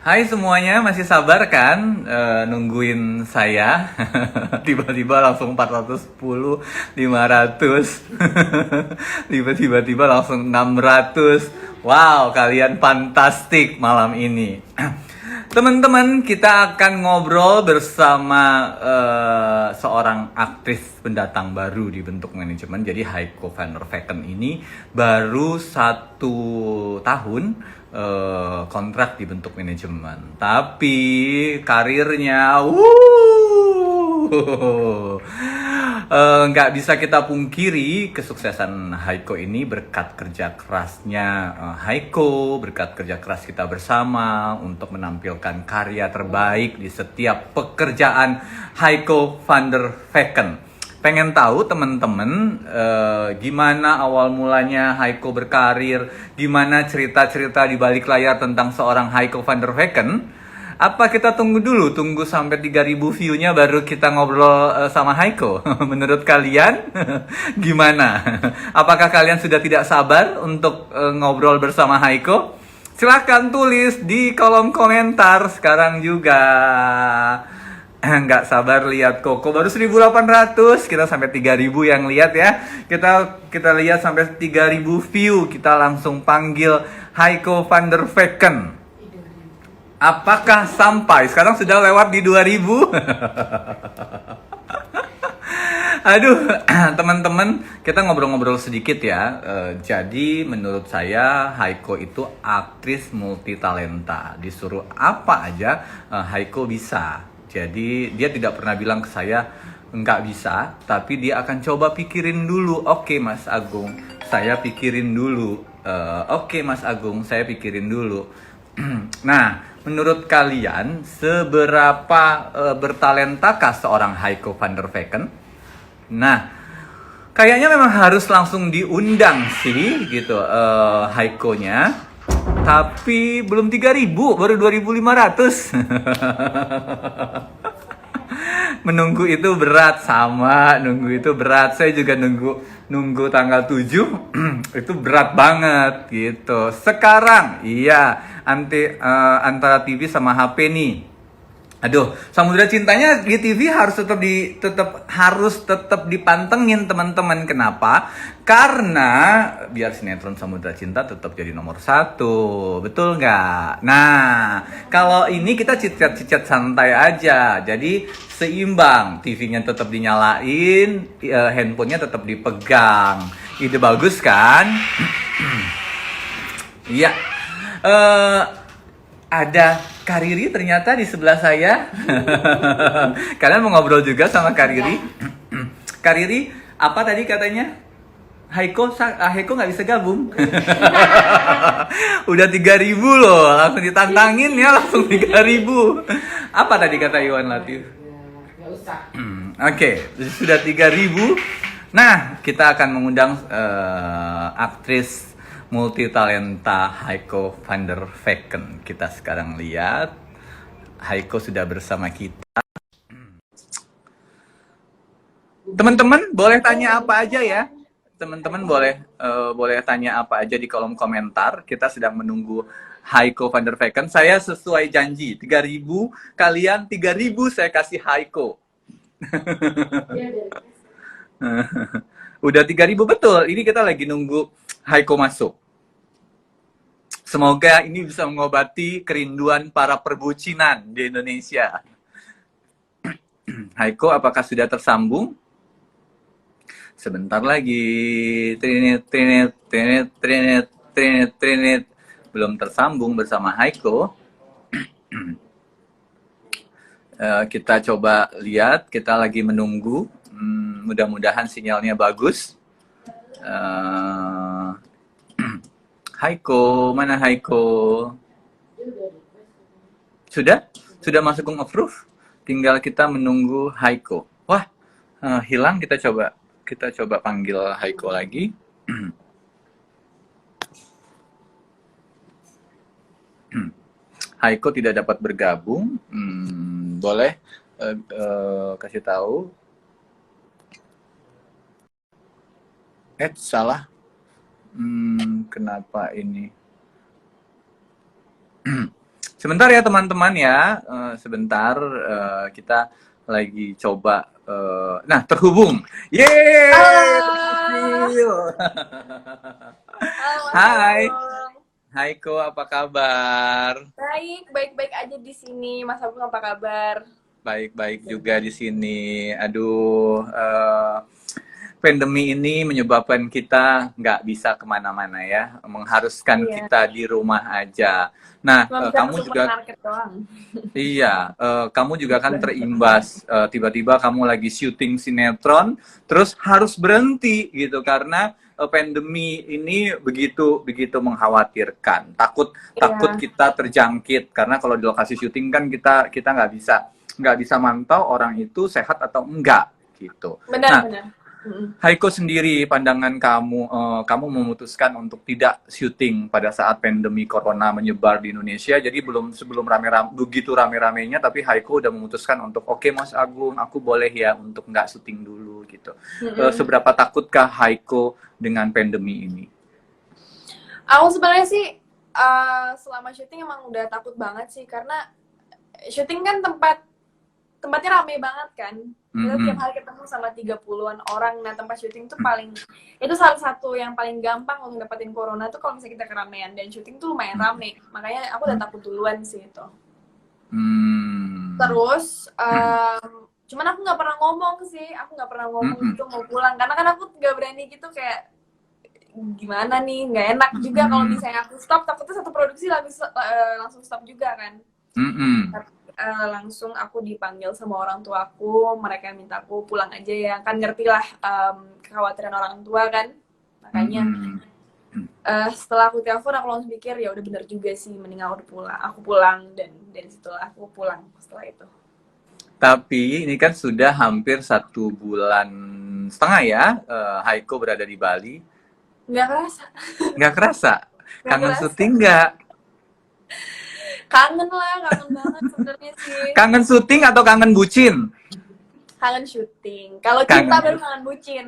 Hai semuanya, masih sabar kan nungguin saya? Tiba-tiba langsung 410, 500. Tiba-tiba langsung 600. Wow, kalian fantastik malam ini. Teman-teman, kita akan ngobrol bersama seorang aktris pendatang baru di bentuk manajemen. Jadi Heiko van der Vecken ini baru 1 tahun kontrak di bentuk manajemen. Tapi karirnya, nggak bisa kita pungkiri kesuksesan Heiko ini berkat kerja kerasnya Heiko, berkat kerja keras kita bersama untuk menampilkan karya terbaik di setiap pekerjaan Heiko van der Vecken. Pengen tahu teman-teman gimana awal mulanya Heiko berkarir, gimana cerita-cerita di balik layar tentang seorang Heiko van der Vecken? Apa kita tunggu dulu, tunggu sampai 3000 view-nya baru kita ngobrol sama Heiko? Menurut kalian gimana? Apakah kalian sudah tidak sabar untuk ngobrol bersama Heiko? Silahkan tulis di kolom komentar sekarang juga. Nggak sabar lihat Koko, baru 1800, kita sampai 3000 yang lihat ya. Kita lihat sampai 3000 view, kita langsung panggil Heiko van der Vecken. Apakah sampai? Sekarang sudah lewat di 2000. Aduh, teman-teman, kita ngobrol-ngobrol sedikit ya. Jadi menurut saya Heiko itu aktris multitalenta. Disuruh apa aja Heiko bisa. Jadi dia tidak pernah bilang ke saya nggak bisa, tapi dia akan coba pikirin dulu. Oke, Mas Agung, saya pikirin dulu. Oke, Mas Agung, saya pikirin dulu. Nah, menurut kalian seberapa bertalentakah seorang Heiko van der Vecken? Nah, kayaknya memang harus langsung diundang sih gitu Heiko-nya. Tapi belum 3000, baru 2500. Menunggu itu berat, sama nunggu itu berat. Saya juga nunggu tanggal 7 itu berat banget gitu. Sekarang iya antara TV sama HP nih. Aduh, Samudra Cintanya di TV harus tetap dipantengin teman-teman. Kenapa? Karena biar sinetron Samudra Cinta tetap jadi nomor 1. Betul nggak? Nah, kalau ini kita cicat-cicat santai aja. Jadi seimbang. TV-nya tetap dinyalain, handphonenya tetap dipegang. Ide bagus kan? Iya. Ada Kariri ternyata di sebelah saya. Kalian mau ngobrol juga sama Kariri? Kariri, apa tadi katanya? Heiko nggak bisa gabung. Udah 3000 loh, langsung ditantangin ya, langsung 3000. Apa tadi kata Iwan Latif? Nggak usah. Oke, sudah 3000. Nah, kita akan mengundang aktris multitalenta Heiko van der Vecken. Kita sekarang lihat Heiko sudah bersama kita. Teman-teman boleh tanya apa aja ya. Teman-teman boleh tanya apa aja di kolom komentar. Kita sedang menunggu Heiko van der Vecken. Saya sesuai janji 3000, kalian 3000 saya kasih Heiko. Udah 3000 betul. Ini kita lagi nunggu Heiko masuk. Semoga ini bisa mengobati kerinduan para perbucinan di Indonesia. Heiko, apakah sudah tersambung? Sebentar lagi. Trinit. Belum tersambung bersama Heiko. Kita coba lihat. Kita lagi menunggu. Mudah-mudahan sinyalnya bagus. Heiko, mana Heiko? Sudah masuk approve. Tinggal kita menunggu Heiko. Wah, hilang. Kita coba panggil Heiko lagi. Heiko tidak dapat bergabung. Boleh kasih tahu? Salah. Kenapa ini? Sebentar ya teman-teman ya, sebentar kita lagi coba. Nah, terhubung. Yeay, Halo, berhasil. halo Mas Hai, Agung. Haiko, apa kabar? Baik aja di sini. Mas Agung apa kabar? Baik-baik juga di sini. Aduh, pandemi ini menyebabkan kita nggak bisa kemana-mana ya, mengharuskan Iya, kita di rumah aja. Nah, cuma bisa ke kamu juga supermarket doang. iya, kamu juga kan terimbas, tiba-tiba kamu lagi syuting sinetron, terus harus berhenti gitu karena pandemi ini begitu begitu mengkhawatirkan. Takut takut Iya, kita terjangkit karena kalau di lokasi syuting kan kita kita nggak bisa mantau orang itu sehat atau enggak gitu. Nah, benar-benar. Haiko sendiri, pandangan kamu, kamu memutuskan untuk tidak syuting pada saat pandemi corona menyebar di Indonesia. Jadi sebelum begitu rame-ramenya, tapi Haiko udah memutuskan untuk oke, Mas Agung, aku boleh ya untuk nggak syuting dulu gitu. Seberapa takutkah Haiko dengan pandemi ini? Aku sebenarnya sih selama syuting emang udah takut banget sih karena syuting kan tempatnya rame banget kan. Kita tiap Mm-mm. hari ketemu sama 30-an orang. Nah, tempat syuting tuh itu salah satu yang paling gampang untuk dapetin corona tuh kalau misalnya kita keramaian, dan syuting tuh lumayan rame. Makanya aku udah takut duluan sih itu. Hmm. Terus cuman aku nggak pernah ngomong sih, aku nggak pernah ngomong Mm-mm. gitu mau pulang karena kan aku nggak berani gitu, kayak gimana nih, nggak enak juga kalau Mm-mm. misalnya aku stop, takutnya satu produksi langsung stop juga kan. Mm-mm. Tapi, langsung aku dipanggil sama orang tuaku, mereka minta aku pulang aja ya, kan ngerti lah kekhawatiran orang tua kan. Makanya Mm-mm. setelah aku telepon aku langsung pikir ya udah bener juga sih, mending aku pulang, dan dari situlah aku pulang setelah itu. Tapi ini kan sudah hampir 1,5 bulan ya, Haiko berada di Bali. Nggak kerasa, Nggak kerasa? nggak Kangen kerasa. syuting nggak? Kangen lah, kangen banget sebenarnya sih. Kangen syuting atau kangen bucin? Kangen syuting. Kalau cinta Kangen. baru kangen bucin.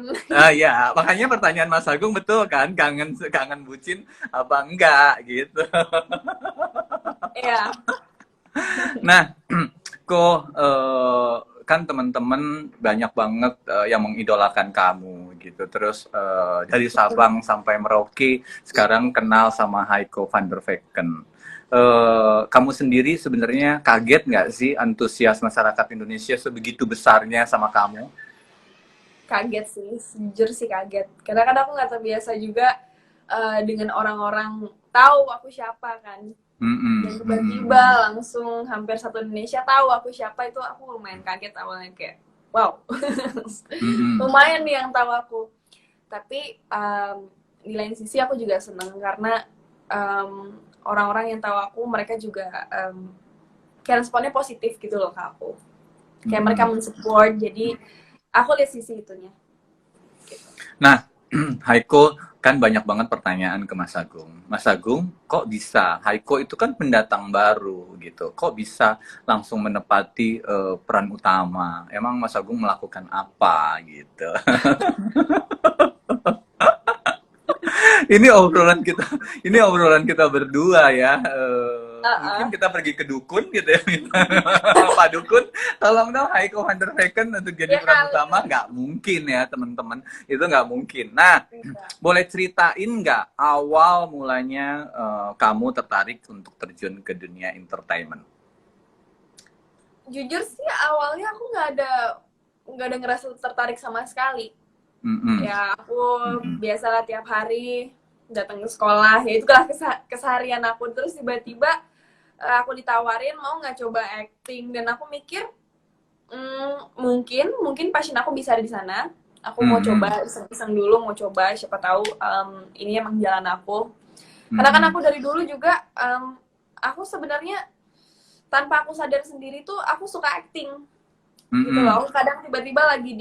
Ya, makanya pertanyaan Mas Agung betul kan? Kangen kangen bucin apa enggak gitu. Iya. Nah, kok kan teman-teman banyak banget yang mengidolakan kamu gitu. Terus dari Sabang sampai Merauke sekarang kenal sama Heiko van der Vecken. Kamu sendiri sebenarnya kaget nggak sih antusias masyarakat Indonesia sebegitu besarnya sama kamu? Kaget sih, jujur sih kaget. Karena kan aku nggak terbiasa juga dengan orang-orang tahu aku siapa kan. Dan Mm-mm, tiba-tiba mm-mm, langsung hampir satu Indonesia tahu aku siapa, itu aku lumayan kaget awalnya, kayak wow. mm-mm, Lumayan nih yang tahu aku. Tapi di lain sisi aku juga seneng karena orang-orang yang tahu aku, mereka juga kayak responnya positif gitu loh ke aku. Kayak mereka mm-mm. mensupport, jadi aku lihat sisi itunya gitu. Nah, Haiko kan banyak banget pertanyaan ke Mas Agung. Mas Agung, kok bisa? Haiko itu kan pendatang baru gitu. Kok bisa langsung menepati peran utama? Emang Mas Agung melakukan apa gitu? Ini obrolan kita berdua ya. Mungkin Uh-uh. kita pergi ke dukun gitu ya. Pak Dukun, tolong dong Haiko van der Vecken untuk jadi Ya peran kali. utama. Nggak mungkin ya teman-teman. Itu nggak mungkin. Nah, Bisa. boleh ceritain nggak awal mulanya kamu tertarik untuk terjun ke dunia entertainment? Jujur sih awalnya aku nggak ada ngerasa tertarik sama sekali. Mm-mm. Ya aku Mm-mm. biasalah tiap hari datang ke sekolah, ya itulah keseharian aku. Terus tiba-tiba aku ditawarin mau nggak coba acting, dan aku mikir mungkin mungkin passion aku bisa ada di sana. Aku mau Mm-mm. coba iseng-iseng dulu, mau coba, siapa tahu ini emang jalan aku. Karena kan Mm-mm. aku dari dulu juga aku sebenarnya tanpa aku sadar sendiri tuh aku suka acting gitu Mm-mm. loh. Kadang tiba-tiba lagi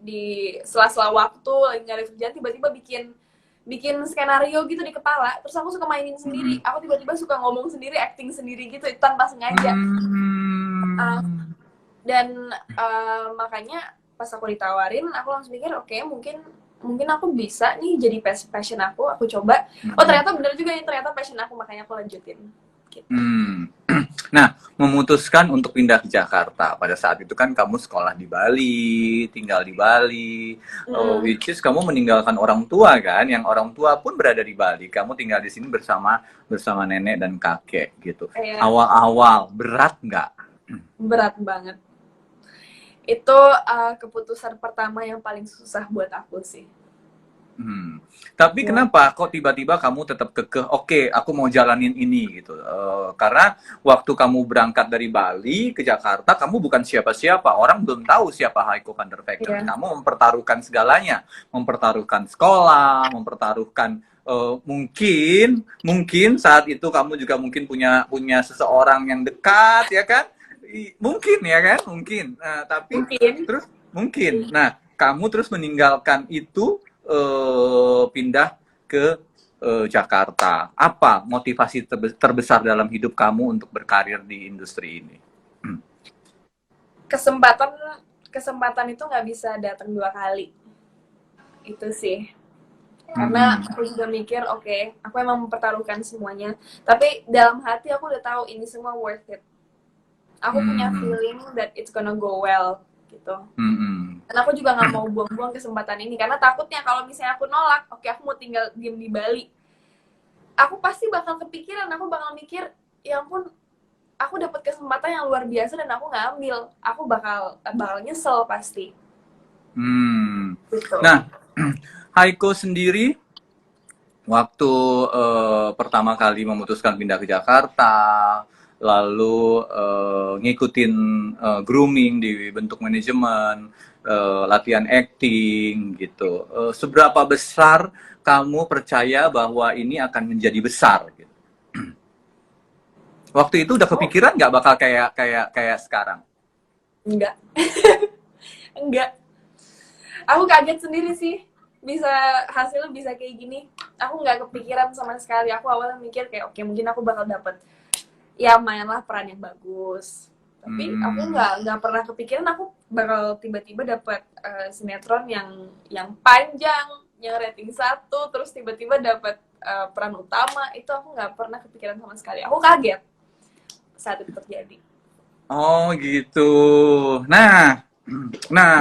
di sela-sela waktu lagi nggak ada kerjaan, tiba-tiba bikin bikin skenario gitu di kepala, terus aku suka mainin sendiri, Mm-mm. aku tiba-tiba suka ngomong sendiri, acting sendiri gitu tanpa sengaja. Uh, Mm-mm. dan makanya pas aku ditawarin aku langsung mikir oke, mungkin mungkin aku bisa nih jadi passion aku coba. Oh Mm-mm. ternyata bener juga nih, ternyata passion aku, makanya aku lanjutin gitu. Nah, memutuskan untuk pindah ke Jakarta. Pada saat itu kan kamu sekolah di Bali, tinggal di Bali, which is kamu meninggalkan orang tua kan, yang orang tua pun berada di Bali. Kamu tinggal di sini bersama nenek dan kakek gitu. Awal-awal berat nggak? Berat banget. Itu keputusan pertama yang paling susah buat aku sih. Tapi kenapa kok tiba-tiba kamu tetap kekeh, oke, aku mau jalanin ini gitu? Karena waktu kamu berangkat dari Bali ke Jakarta, kamu bukan siapa-siapa, orang belum tahu siapa Heiko van der Vecken. Kamu mempertaruhkan segalanya, mempertaruhkan sekolah, mempertaruhkan mungkin saat itu kamu juga mungkin punya seseorang yang dekat, ya kan? Mungkin ya kan, mungkin. Tapi terus mungkin. Nah, kamu terus meninggalkan itu. Pindah ke Jakarta. Apa motivasi terbesar dalam hidup kamu untuk berkarir di industri ini? Kesempatan itu nggak bisa datang 2 kali. Itu sih. Karena aku juga mikir, oke, aku emang mempertaruhkan semuanya. Tapi dalam hati aku udah tahu ini semua worth it. Aku punya feeling that it's gonna go well gitu. Dan aku juga nggak mau buang-buang kesempatan ini karena takutnya kalau misalnya aku nolak, oke, aku mau tinggal diem di Bali, aku pasti bakal kepikiran, aku bakal mikir, ya ampun, aku dapat kesempatan yang luar biasa dan aku nggak ambil, aku bakal nyesel pasti. Gitu. Nah, Heiko sendiri waktu pertama kali memutuskan pindah ke Jakarta, lalu ngikutin grooming di bentuk manajemen, latihan acting gitu. Seberapa besar kamu percaya bahwa ini akan menjadi besar? Gitu? Waktu itu udah kepikiran nggak bakal kayak sekarang? Enggak, enggak. Aku kaget sendiri sih hasilnya bisa kayak gini. Aku nggak kepikiran sama sekali. Aku awalnya mikir kayak oke, mungkin aku bakal dapet ya mainlah peran yang bagus. Tapi aku nggak pernah kepikiran aku bakal tiba-tiba dapat sinetron yang panjang, yang rating 1, terus tiba-tiba dapat peran utama. Itu aku nggak pernah kepikiran sama sekali. Aku kaget saat itu terjadi. Oh gitu. Nah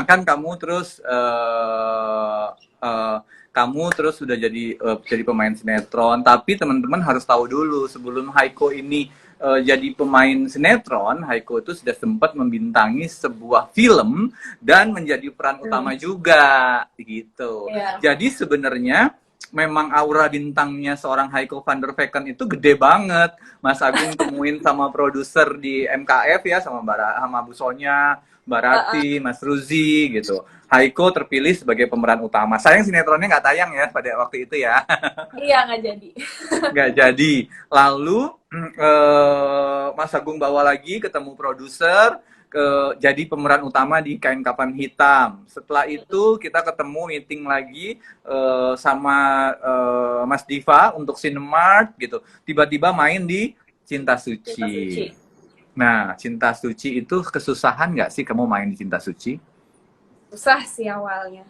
kan kamu terus sudah jadi pemain sinetron. Tapi teman-teman harus tahu dulu, sebelum Heiko ini jadi pemain sinetron, Heiko itu sudah sempat membintangi sebuah film dan menjadi peran utama juga gitu. Jadi sebenarnya memang aura bintangnya seorang Heiko van der Vecken itu gede banget. Mas Agung temuin sama produser di MKF ya, sama Bu Sonya, Mbak Rati, Mas Ruzi gitu. Heiko terpilih sebagai pemeran utama. Sayang sinetronnya nggak tayang ya pada waktu itu ya. Iya, nggak jadi. Nggak jadi. Lalu Mas Agung bawa lagi ketemu produser, jadi pemeran utama di Kain Kapan Hitam. Setelah itu kita ketemu meeting lagi sama Mas Diva untuk Cinemark gitu. Tiba-tiba main di Cinta Suci. Nah, Cinta Suci itu kesusahan nggak sih kamu main di Cinta Suci? Susah sih awalnya.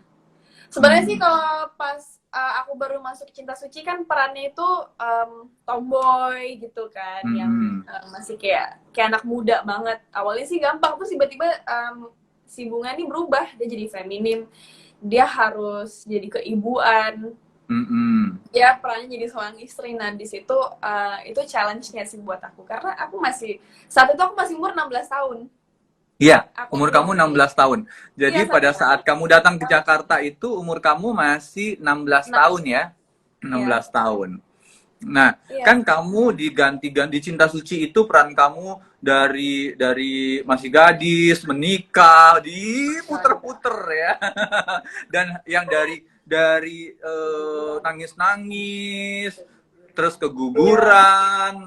Sebenarnya sih kalau pas aku baru masuk Cinta Suci kan perannya itu tomboy gitu kan, yang masih kayak anak muda banget. Awalnya sih gampang, terus tiba-tiba si Bunga ini berubah, dia jadi feminim, dia harus jadi keibuan. Ya perannya jadi seorang istri. Nah di situ itu challenge-nya sih buat aku, karena saat itu aku masih umur 16 tahun. Iya, umur kamu 16 tahun. Jadi pada saat kamu datang ke Jakarta itu umur kamu masih 16 tahun ya? 16 tahun. Nah, kan kamu diganti Cinta Suci itu peran kamu dari masih gadis, menikah, diputer-puter ya. Dan yang dari nangis-nangis, terus keguguran,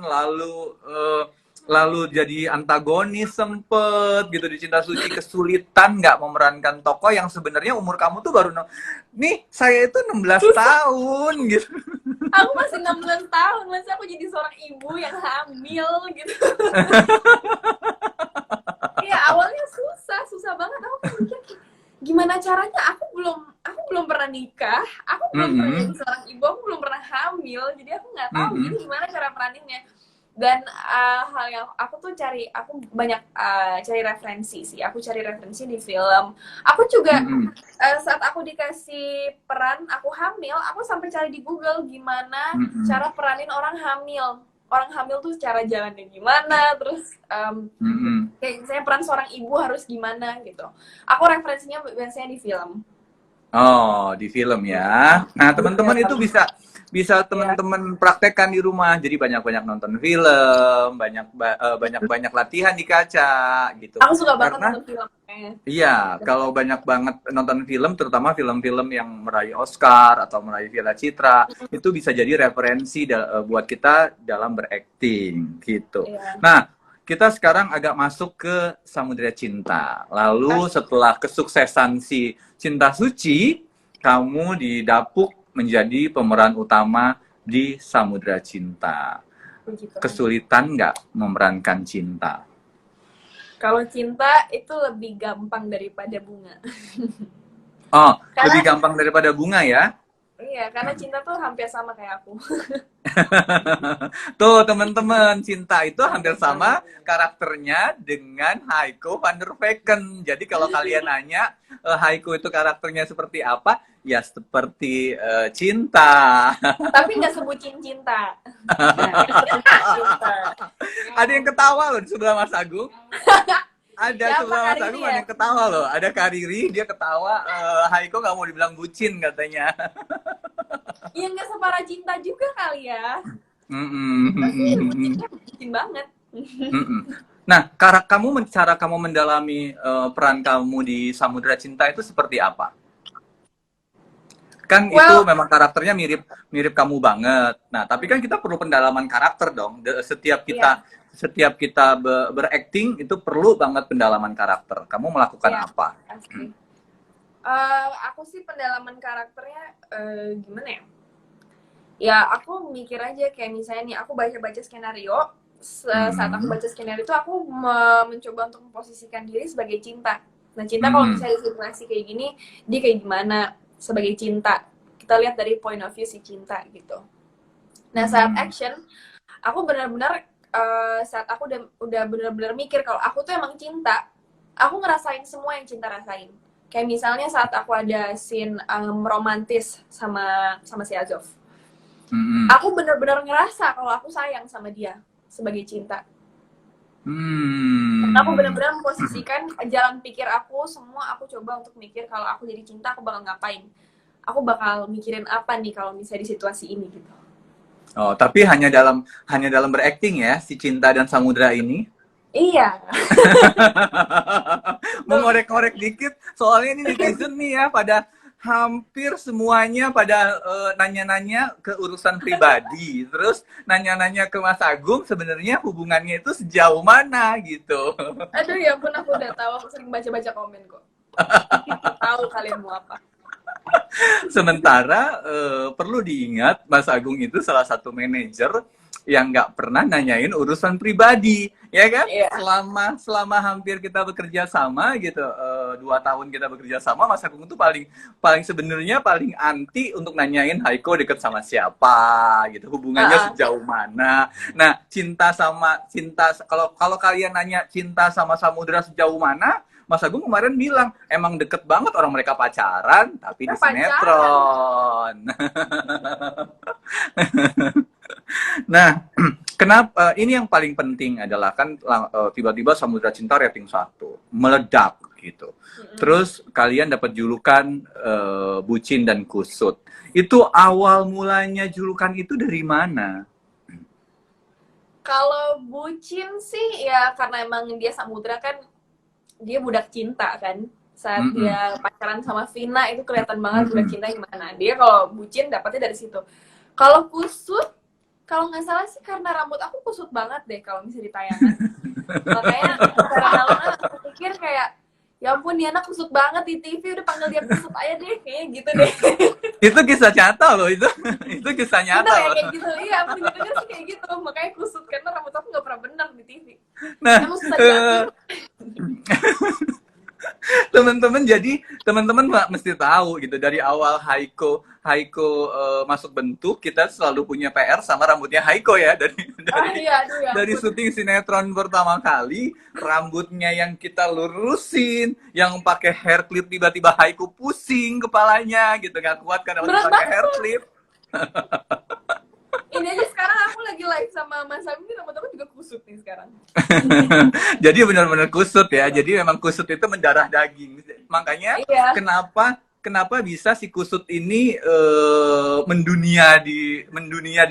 lalu jadi antagonis sempet gitu di Cinta Suci. Kesulitan nggak memerankan tokoh yang sebenarnya umur kamu tuh baru saya itu 16 tahun gitu. Aku masih 16 tahun, masa aku jadi seorang ibu yang hamil gitu. Iya, awalnya susah banget. Aku mikir gimana caranya, aku belum pernah nikah, aku belum pernah jadi seorang ibu, aku belum pernah hamil, jadi aku nggak tahu gimana cara peraninnya. Dan hal yang aku tuh aku banyak cari referensi sih. Aku cari referensi di film. Aku juga Mm-mm. saat aku dikasih peran, aku hamil, aku sampai cari di Google gimana Mm-mm. cara peranin orang hamil. Orang hamil tuh cara jalannya gimana, terus Mm-mm. kayak misalnya peran seorang ibu harus gimana gitu. Aku referensinya biasanya di film. Oh, di film ya. Nah, Di teman-teman itu film. bisa bisa Ya. teman-teman praktekkan di rumah. Jadi banyak-banyak nonton film, banyak-banyak latihan di kaca gitu. Aku suka banget Karena nonton film kayaknya. iya, kalau banyak banget nonton film, terutama film-film yang meraih Oscar atau meraih Piala Citra, itu bisa jadi referensi buat kita dalam berakting gitu. Iya. Nah, kita sekarang agak masuk ke Samudra Cinta. Lalu setelah kesuksesan si Cinta Suci, kamu didapuk menjadi pemeran utama di Samudra Cinta. Begitu. Kesulitan nggak memerankan cinta? Kalau cinta itu lebih gampang daripada bunga. Oh, lebih Karena gampang daripada bunga ya? iya, karena cinta tuh hampir sama kayak aku. Tuh teman-teman, cinta itu hampir sama karakternya dengan Heiko van der Vecken. Jadi kalau kalian nanya Heiko itu karakternya seperti apa, ya seperti cinta. Tapi nggak sebutin cinta. Cinta. Ada yang ketawa loh di sebelah Mas Agung. Ada Siapa sebelah Mas hari ini Agung ada ya? yang ketawa loh. Ada Kariri, dia ketawa. Heiko nggak mau dibilang bucin katanya. Ya nggak separah cinta juga kali ya. Tapi Mm-mm. bucinnya bucin banget. Mm-mm. Nah, cara kamu mendalami peran kamu di Samudra Cinta itu seperti apa? Kan itu Well, memang karakternya mirip mirip kamu banget. Nah, tapi kan kita perlu pendalaman karakter dong. iya, Setiap kita berakting itu perlu banget pendalaman karakter. Kamu melakukan iya, apa? pasti. Aku sih pendalaman karakternya gimana ya? Ya, aku mikir aja kayak misalnya nih, aku baca-baca skenario. Saat aku Hmm. baca skenario itu aku mencoba untuk memposisikan diri sebagai cinta. Nah, cinta kalau Hmm. misalnya di situasi kayak gini, dia kayak gimana sebagai cinta. Kita lihat dari point of view si cinta gitu. Nah, saat Hmm. action, aku benar-benar saat aku udah benar-benar mikir kalau aku tuh emang cinta, aku ngerasain semua yang cinta rasain. Kayak misalnya saat aku ada scene romantis sama si Azov, Hmm. aku benar-benar ngerasa kalau aku sayang sama dia sebagai cinta. Aku Hmm. benar-benar memposisikan jalan pikir aku semua, aku coba untuk mikir kalau aku jadi cinta aku bakal ngapain, aku bakal mikirin apa nih kalau misalnya di situasi ini gitu. Oh, tapi hanya dalam berakting ya si Cinta dan Samudra ini. Iya. Mengorek-ngorek dikit, soalnya ini netizen nih ya pada hampir semuanya pada nanya-nanya ke urusan pribadi, terus nanya-nanya ke Mas Agung sebenarnya hubungannya itu sejauh mana gitu. Aduh ya ampun, aku udah tahu, aku sering baca-baca komen kok. Tahu kalian mau apa. Sementara perlu diingat Mas Agung itu salah satu manajer yang nggak pernah nanyain urusan pribadi, ya kan? Iya. Selama hampir kita bekerja sama gitu, 2 tahun kita bekerja sama, Mas Agung tuh paling paling sebenarnya paling anti untuk nanyain Haiko deket sama siapa, gitu, hubungannya sejauh mana. Nah, kalau kalau kalian nanya cinta sama Samudra sejauh mana, Mas Agung kemarin bilang emang deket banget orang mereka pacaran tapi di Kita pacaran. sinetron. Nah, kenapa ini yang paling penting adalah kan tiba-tiba Samudra Cinta rating 1 meledak gitu. Terus kalian dapat julukan Bucin dan Kusut. Itu awal mulanya julukan itu dari mana? Kalau bucin sih ya karena emang dia Samudra kan, dia budak cinta kan. Saat dia pacaran sama Vina itu kelihatan banget budak cinta gimana. Dia kalau bucin dapatnya dari situ. Kalau kusut, kalau nggak salah sih karena rambut aku kusut banget deh kalau misalnya di tayangan. Makanya karena aku pikir kayak, ya ampun dia anak kusut banget di TV, udah panggil dia kusut aja deh, kayaknya gitu deh. Itu kisah nyata loh itu. Itu kisah nyata Bener ya loh. kayak gitu, iya aku denger sih kayak gitu, makanya kusut karena rambut aku nggak pernah benar di TV. Nah, Emang susah diatur. teman-teman jadi teman-teman mesti tahu gitu dari awal Haiko masuk bentuk, kita selalu punya PR sama rambutnya Haiko ya Iya, aduh ya dari ampun. syuting sinetron pertama kali, rambutnya yang kita lurusin, yang pakai hair clip tiba-tiba Haiko pusing kepalanya gitu, nggak kuat karena masih Berat pakai banget hair tuh. clip. Ini aja sekarang aku lagi live sama Mas Abi, rambut aku juga kusut nih sekarang. Jadi benar-benar kusut ya. Jadi memang kusut itu mendarah daging. Makanya Iya, kenapa bisa si kusut ini mendunia di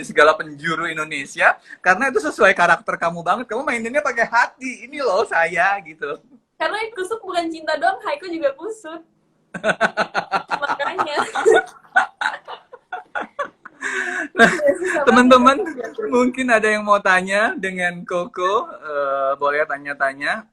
segala penjuru Indonesia? Karena itu sesuai karakter kamu banget. Kamu maininnya pakai hati. Ini loh saya gitu. karena yang kusut bukan cinta doang, Haiko juga kusut. Makanya. Ya, susah banget. Teman-teman, mungkin ada yang mau tanya dengan Koko. Boleh tanya-tanya.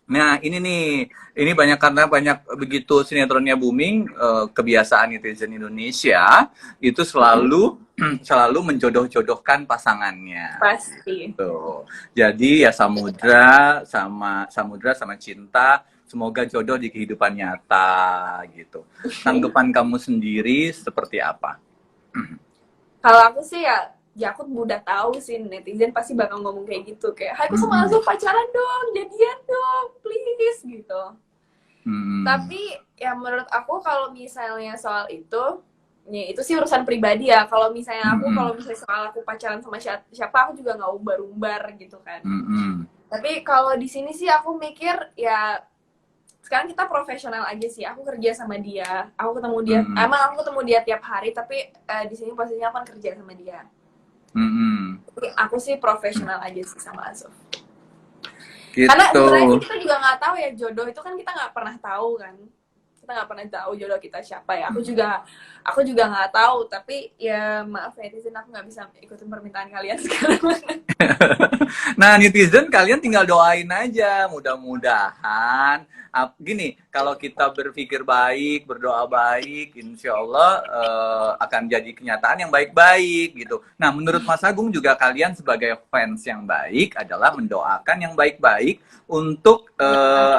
Nah, ini nih, ini banyak karena banyak begitu sinetronnya booming, kebiasaan netizen Indonesia itu selalu selalu menjodoh-jodohkan pasangannya. Pasti. Tuh. Jadi ya Samudra sama Cinta, semoga jodoh di kehidupan nyata gitu. Tanggapan kamu sendiri seperti apa? Kalau aku sih ya aku udah tahu sih netizen pasti bakal ngomong kayak gitu, kayak Haiko sama Azul pacaran dong, jadian dong, please gitu. Hmm. Tapi ya menurut aku kalau misalnya soal itu, ya itu sih urusan pribadi ya. Kalau misalnya Hmm. soal aku pacaran sama siapa, aku juga nggak umbar-umbar gitu kan. Hmm. Tapi kalau di sini sih aku mikir ya sekarang kita profesional aja sih. Aku kerja sama dia, aku ketemu dia, Hmm. emang aku ketemu dia tiap hari, tapi di sini posisinya aku kan kerja sama dia. Hmm. Jadi aku sih profesional aja sih sama Azuf. Karena Gitu. sebenarnya sih kita juga nggak tahu ya, jodoh itu kan kita nggak pernah tahu kan. Kita nggak pernah tahu jodoh kita siapa ya. Aku juga nggak tahu. Tapi ya maaf netizen, aku nggak bisa ikutin permintaan kalian sekarang. Nah, netizen kalian tinggal doain aja. Mudah-mudahan gini, kalau kita berpikir baik, berdoa baik, insya Allah akan jadi kenyataan yang baik-baik gitu. Nah, menurut Mas Agung juga kalian sebagai fans yang baik adalah mendoakan yang baik-baik untuk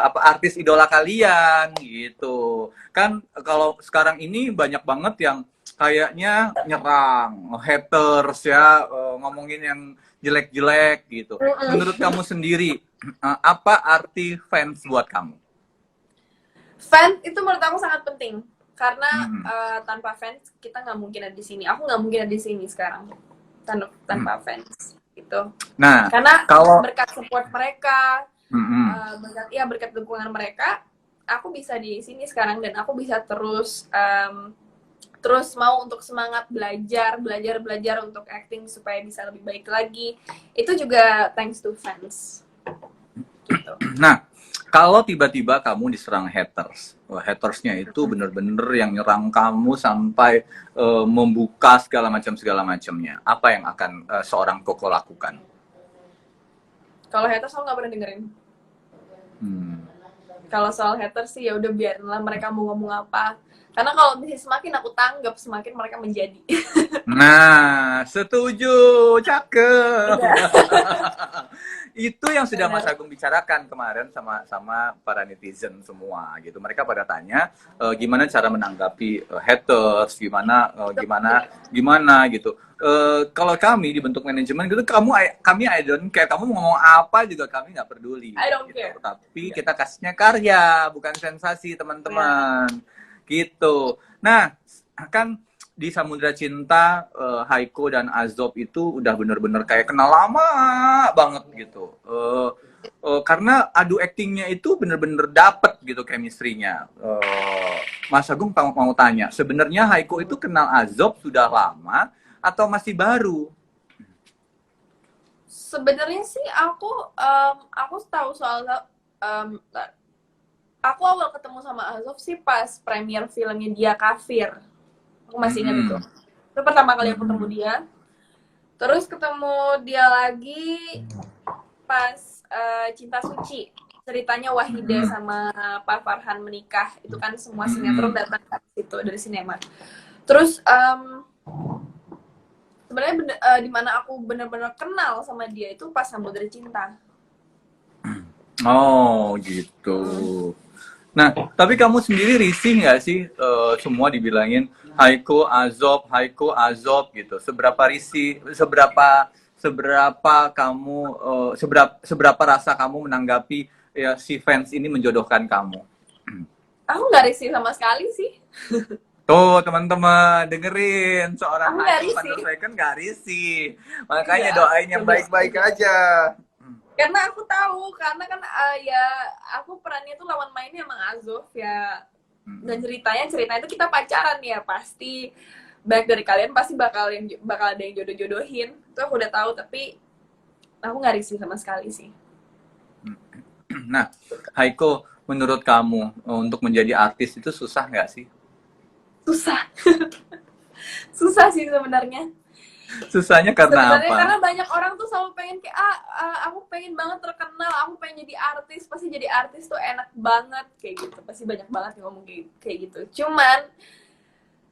apa artis idola kalian gitu. Kan kalau sekarang ini banyak banget yang kayaknya nyerang, haters ya, ngomongin yang jelek-jelek gitu. Menurut kamu sendiri, apa arti fans buat kamu? Fans itu menurut aku sangat penting. Karena Hmm. tanpa fans kita nggak mungkin ada di sini. Aku nggak mungkin ada di sini sekarang tanpa fans gitu. Nah, Karena kalau berkat support mereka, hmm, berkat dukungan mereka, aku bisa di sini sekarang dan aku bisa terus mau untuk semangat belajar untuk acting supaya bisa lebih baik lagi. Itu juga thanks to fans gitu. nah, kalau tiba-tiba kamu diserang haters, hatersnya itu bener-bener yang nyerang kamu sampai membuka segala macamnya. Apa yang akan seorang Koko lakukan? Kalau haters aku nggak pernah dengerin. Hmm. Kalau soal haters sih ya udah biarinlah mereka mau ngomong apa. Karena kalau misalnya semakin aku tanggap, semakin mereka menjadi. Nah, setuju, cakep. Iya. Itu yang sudah Mas Benar. Agung bicarakan kemarin sama para netizen semua gitu. Mereka pada tanya gimana cara menanggapi haters, gimana gitu. Kalau kami di bentuk manajemen gitu, kami I don't care. Kamu mau ngomong apa juga kami nggak peduli. I don't Gitu. care. Tapi kita kasihnya karya, bukan sensasi teman-teman. Gitu. Nah, kan di Samudra Cinta, Haiko dan Azob itu udah bener-bener kayak kenal lama banget gitu. Karena adu aktingnya itu bener-bener dapet gitu chemistry-nya. Mas Agung mau tanya, sebenarnya Haiko itu kenal Azob sudah lama atau masih baru? Sebenarnya sih aku tahu soal aku awal ketemu sama Azov sih pas premier filmnya dia Kafir. Aku masih ingat itu. Hmm. Itu pertama kali aku ketemu dia. Terus ketemu dia lagi pas Cinta Suci. Ceritanya Wahida sama Pak Farhan menikah. Itu kan semua sinetron datang ke situ dari sinema. Terus sebenarnya di mana aku benar-benar kenal sama dia itu pas Samudra Cinta. Oh gitu. Nah, tapi kamu sendiri risih nggak sih semua dibilangin Haiko Azob gitu. Seberapa risih, seberapa kamu seberapa rasa kamu menanggapi ya si fans ini menjodohkan kamu? Aku nggak risih sama sekali sih. Tuh teman-teman dengerin seorang Aku nggak Haiko van risih. der Vecken nggak risih. Makanya Iya, doain yang baik-baik aja. karena aku tahu, karena kan ya aku perannya tuh lawan mainnya emang Azov ya, dan ceritanya itu kita pacaran ya, pasti baik dari kalian pasti bakal ada yang jodoh-jodohin, itu aku udah tahu, tapi aku nggak risih sama sekali sih. Nah, Haiko, menurut kamu untuk menjadi artis itu susah nggak sih? Susah. Susah sih sebenarnya. Susahnya karena Sebenarnya apa? karena banyak orang tuh selalu pengen kayak aku pengen banget terkenal, aku pengen jadi artis, pasti jadi artis tuh enak banget kayak gitu, pasti banyak banget yang ngomong kayak gitu. Cuman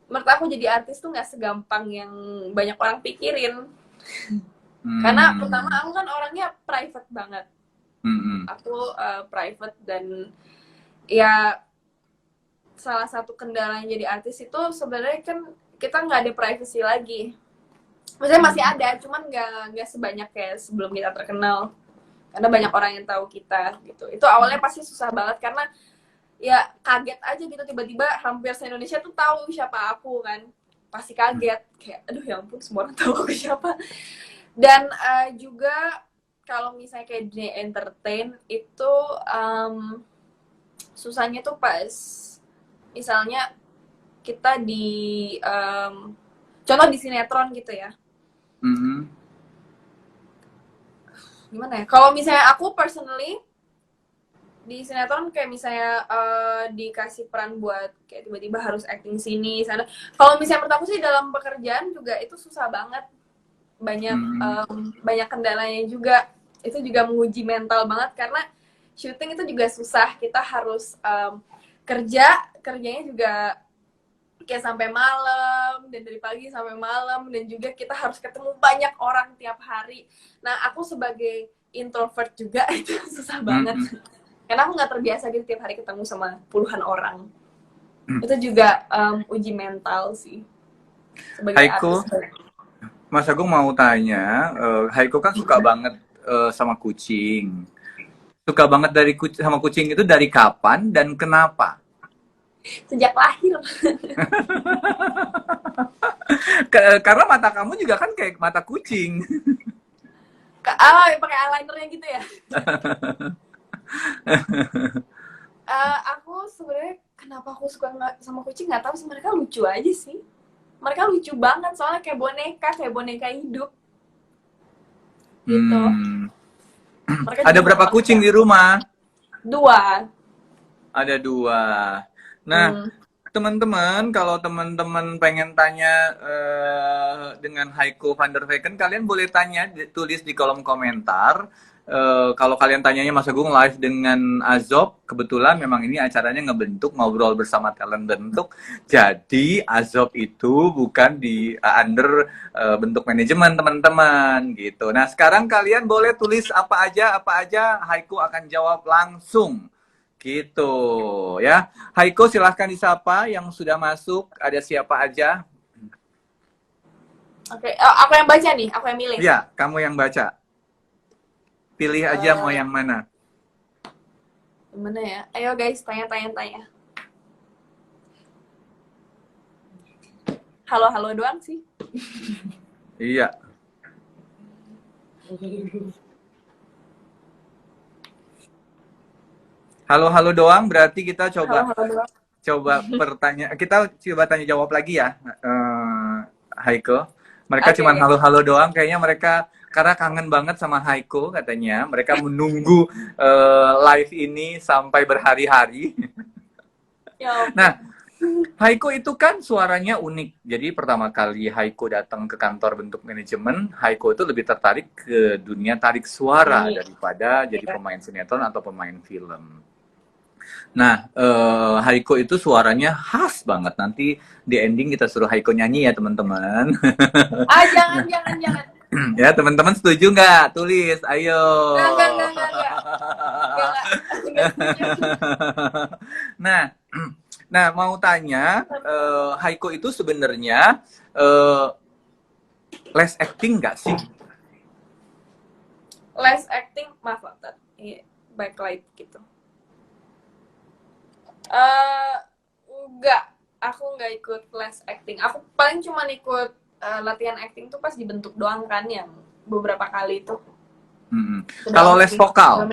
menurut aku jadi artis tuh nggak segampang yang banyak orang pikirin. Karena pertama aku kan orangnya private banget, aku private, dan ya salah satu kendalanya jadi artis itu sebenarnya kan kita nggak ada privacy lagi. Maksudnya masih ada, cuman nggak sebanyak kayak sebelum kita terkenal. Karena banyak orang yang tahu kita gitu. Itu awalnya pasti susah banget karena ya kaget aja gitu, tiba-tiba hampir se-Indonesia tuh tahu siapa aku kan. Pasti kaget kayak aduh ya ampun, semua orang tahu aku siapa. Dan juga kalau misalnya kayak di entertain itu susahnya tuh pas misalnya kita di contoh di sinetron gitu ya. Gimana ya? Kalau misalnya aku personally di sinetron kayak misalnya dikasih peran buat kayak tiba-tiba harus acting sini sana. Kalau misalnya menurut aku sih dalam pekerjaan juga itu susah banget. Banyak kendalanya juga. Itu juga menguji mental banget karena syuting itu juga susah. Kita harus kerjanya juga kayak sampai malam, dan dari pagi sampai malam, dan juga kita harus ketemu banyak orang tiap hari. Nah, aku sebagai introvert juga itu susah banget. Karena aku nggak terbiasa gitu tiap hari ketemu sama puluhan orang. Itu juga uji mental sih. Sebagai Haiko, artis. Mas Agung mau tanya, Haiko kan suka banget sama kucing. Suka banget sama kucing itu dari kapan dan kenapa? Sejak lahir. Karena mata kamu juga kan kayak mata kucing. Pakai eyelinernya gitu ya. Aku sebenarnya kenapa aku suka sama kucing nggak tahu sih, mereka lucu aja sih. Mereka lucu banget soalnya kayak boneka hidup. Gitu. Ada berapa kucing di rumah? 2. Ada 2. Nah, teman-teman, kalau teman-teman pengen tanya dengan Haiko van der Vecken, kalian boleh tanya, tulis di kolom komentar. Kalau kalian tanyanya Mas Agung live dengan Azob, kebetulan memang ini acaranya ngebentuk, ngobrol bersama talent bentuk. Jadi Azob itu bukan di under bentuk manajemen, teman-teman, gitu. Nah, sekarang kalian boleh tulis apa aja Haiko akan jawab langsung. Gitu ya. Haiko silahkan disapa yang sudah masuk. Ada siapa aja? Oke, aku yang baca nih, aku yang milih. Iya, kamu yang baca. Pilih aja mau yang mana. Gimana ya? Ayo guys, tanya. Halo doang sih. Iya. Halo doang, berarti kita coba kita coba tanya jawab lagi ya, Haiko. Mereka cuma halo doang, kayaknya mereka karena kangen banget sama Haiko katanya. Mereka menunggu live ini sampai berhari-hari. Nah, Haiko itu kan suaranya unik. Jadi pertama kali Haiko datang ke kantor bentuk manajemen, Haiko itu lebih tertarik ke dunia tarik suara daripada jadi pemain sinetron atau pemain film. Nah, Haiko itu suaranya khas banget. Nanti di ending kita suruh Haiko nyanyi ya, teman-teman. Jangan. Ya, teman-teman setuju nggak? Tulis, ayo. Enggak. nggak setuju. Nah, nah mau tanya, Haiko itu sebenarnya eh, les acting nggak sih? Les acting, maaf Pak, iya, backlight gitu. eh enggak, aku nggak ikut les acting. Aku paling cuma ikut latihan acting tuh pas dibentuk doang kan, yang beberapa kali itu. Hmm. Itu Kalau doang les sih. vokal,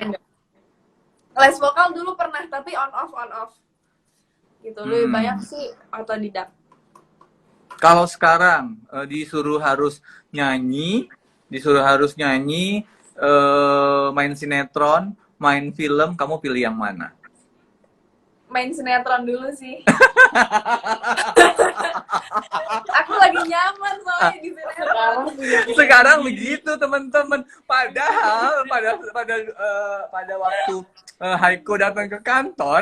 Les vokal dulu pernah, tapi on off gitu. Lebih banyak hmm. sih otodidak. Kalau sekarang disuruh harus nyanyi, main sinetron, main film, kamu pilih yang mana? Main sinetron dulu sih. Aku lagi nyaman soalnya di sinetron. Sekarang begitu teman-teman. Padahal pada waktu Haiko datang ke kantor,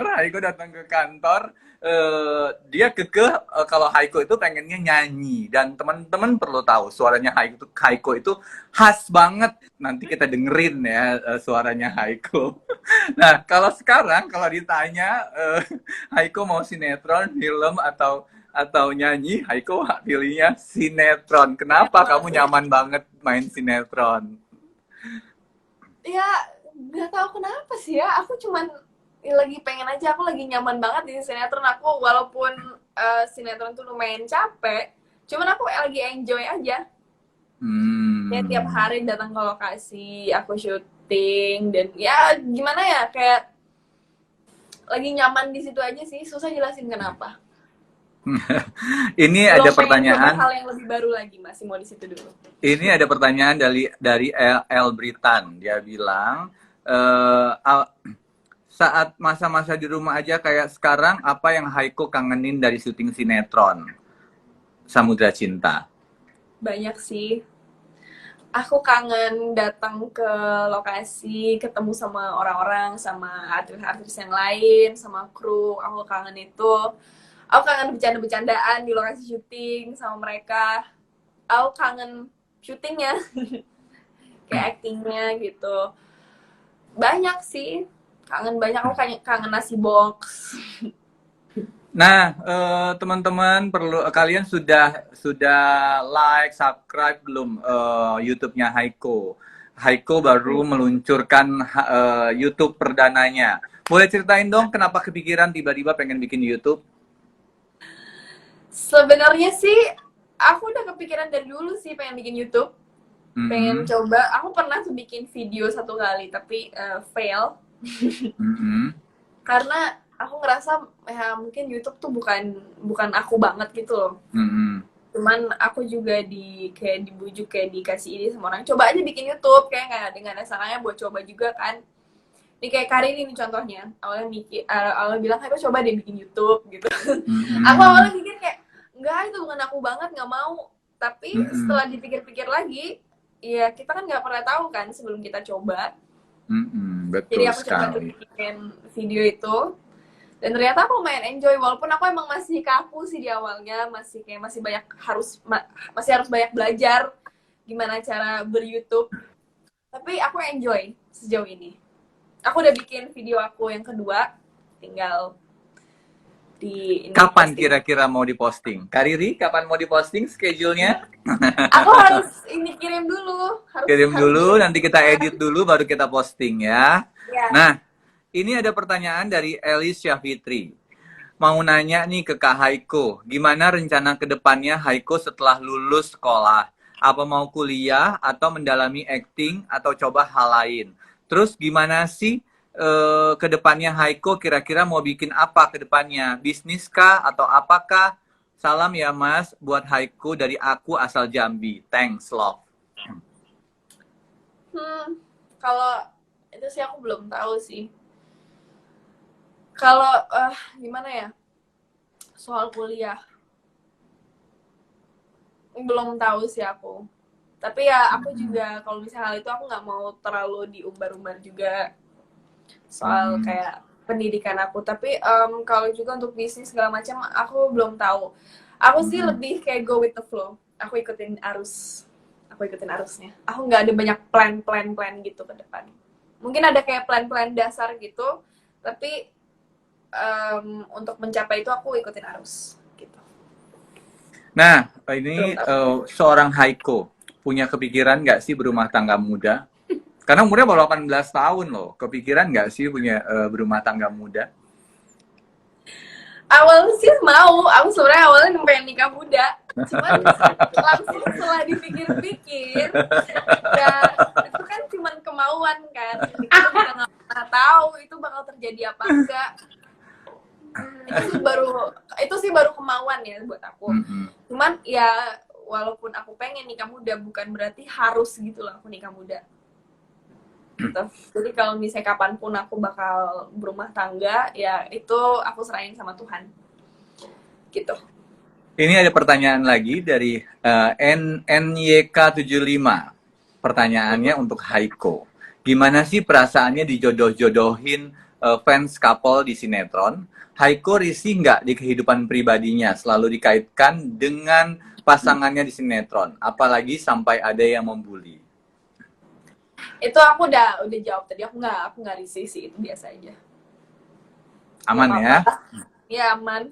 dia kalau Haiko itu pengennya nyanyi, dan teman-teman perlu tahu suaranya Haiko itu khas banget. Nanti kita dengerin ya suaranya Haiko. Nah, kalau sekarang kalau ditanya Haiko mau sinetron, film atau nyanyi, Haiko pilihnya sinetron. Kenapa kamu nyaman banget main sinetron? Ya nggak tahu kenapa sih ya, aku cuman lagi pengen aja, aku lagi nyaman banget di sinetron. Aku walaupun sinetron tuh lumayan capek, cuman aku lagi enjoy aja. Kayak tiap hari datang ke lokasi, aku syuting, dan ya gimana ya, kayak lagi nyaman di situ aja sih. Susah jelasin kenapa. Ini Belum ada pengen coba pertanyaan. hal yang lebih baru lagi, masih mau di situ dulu. Ini ada pertanyaan dari El Britan. Dia bilang, saat masa-masa di rumah aja kayak sekarang, apa yang Haiko kangenin dari syuting sinetron Samudra Cinta? Banyak sih. Aku kangen datang ke lokasi, ketemu sama orang-orang, sama artis-artis yang lain, sama kru. Aku kangen itu. Aku kangen bercanda-bercandaan di lokasi syuting sama mereka. Aku kangen syutingnya, kayak actingnya gitu. Banyak sih. Kangen banyak. Aku kangen nasi box. Nah, teman-teman kalian sudah like, subscribe belum YouTube-nya Haiko? Haiko baru meluncurkan YouTube perdananya. Boleh ceritain dong kenapa kepikiran tiba-tiba pengen bikin YouTube? Sebenarnya sih aku udah kepikiran dari dulu sih pengen bikin YouTube. Pengen coba. Aku pernah tuh bikin video 1 kali, tapi fail. Karena aku ngerasa ya mungkin YouTube tuh bukan aku banget gitu loh. Cuman aku juga kayak dibujuk, kayak dikasih ide sama orang, coba aja bikin YouTube, kayak nggak ada salahnya buat coba juga kan. Ini kayak Karin ini contohnya, awalnya bilang, ayo coba deh bikin YouTube gitu. Aku awalnya mikir kayak enggak, itu bukan aku banget, nggak mau. Tapi setelah dipikir-pikir lagi, ya kita kan nggak pernah tahu kan sebelum kita coba. Betul. Jadi aku coba sekali. bikin video itu, dan ternyata aku lumayan enjoy, walaupun aku emang masih kaku sih di awalnya, masih harus banyak belajar gimana cara ber-YouTube. Tapi aku enjoy sejauh ini. Aku udah bikin video aku yang kedua, tinggal kapan kira-kira mau diposting? Kariri, kapan mau diposting schedule-nya? Aku harus kirim dulu. Kirim dulu, nanti kita edit dulu, baru kita posting ya. Nah, ini ada pertanyaan dari Elis Syafitri. Mau nanya nih ke Kak Haiko, gimana rencana kedepannya Haiko setelah lulus sekolah? Apa mau kuliah atau mendalami acting atau coba hal lain? Terus gimana sih kedepannya Haiko kira-kira mau bikin apa kedepannya? Bisnis kah atau apakah? Salam ya Mas, buat Haiko dari aku asal Jambi. Thanks, love. Kalau itu sih aku belum tahu sih. Kalau gimana ya, soal kuliah belum tahu sih aku. Tapi ya aku juga kalau misalnya hal itu aku nggak mau terlalu diumbar-umbar juga soal kayak pendidikan aku. Tapi kalau juga untuk bisnis segala macam aku belum tahu. Aku sih lebih kayak go with the flow. Aku ikutin arusnya. Aku nggak ada banyak plan gitu ke depan. Mungkin ada kayak plan dasar gitu, Tapi untuk mencapai itu aku ikutin arus gitu. Nah, ini seorang Haiko punya kepikiran nggak sih berumah tangga muda? Karena umurnya baru 18 tahun loh. Kepikiran nggak sih punya berumah tangga muda? Awalnya sih mau, aku sebenarnya awalnya pengen nikah muda, cuman langsung setelah dipikir-pikir, ya itu kan cuman kemauan kan, kita juga nggak pernah tahu itu bakal terjadi apa enggak. Itu sih baru kemauan ya buat aku. Cuman ya walaupun aku pengen nikah muda, bukan berarti harus gitu lah aku nikah muda. Gitu. Jadi kalau misalnya kapanpun aku bakal berumah tangga, ya itu aku serahin sama Tuhan. Gitu. Ini ada pertanyaan lagi dari NYK75. Pertanyaannya untuk Haiko. Gimana sih perasaannya dijodoh-jodohin fans couple di sinetron? Haiko risih nggak di kehidupan pribadinya selalu dikaitkan dengan pasangannya di sinetron? Apalagi sampai ada yang membuli. Itu aku udah jawab tadi, aku nggak risih sih, itu biasa aja. Aman ya? Ya aman.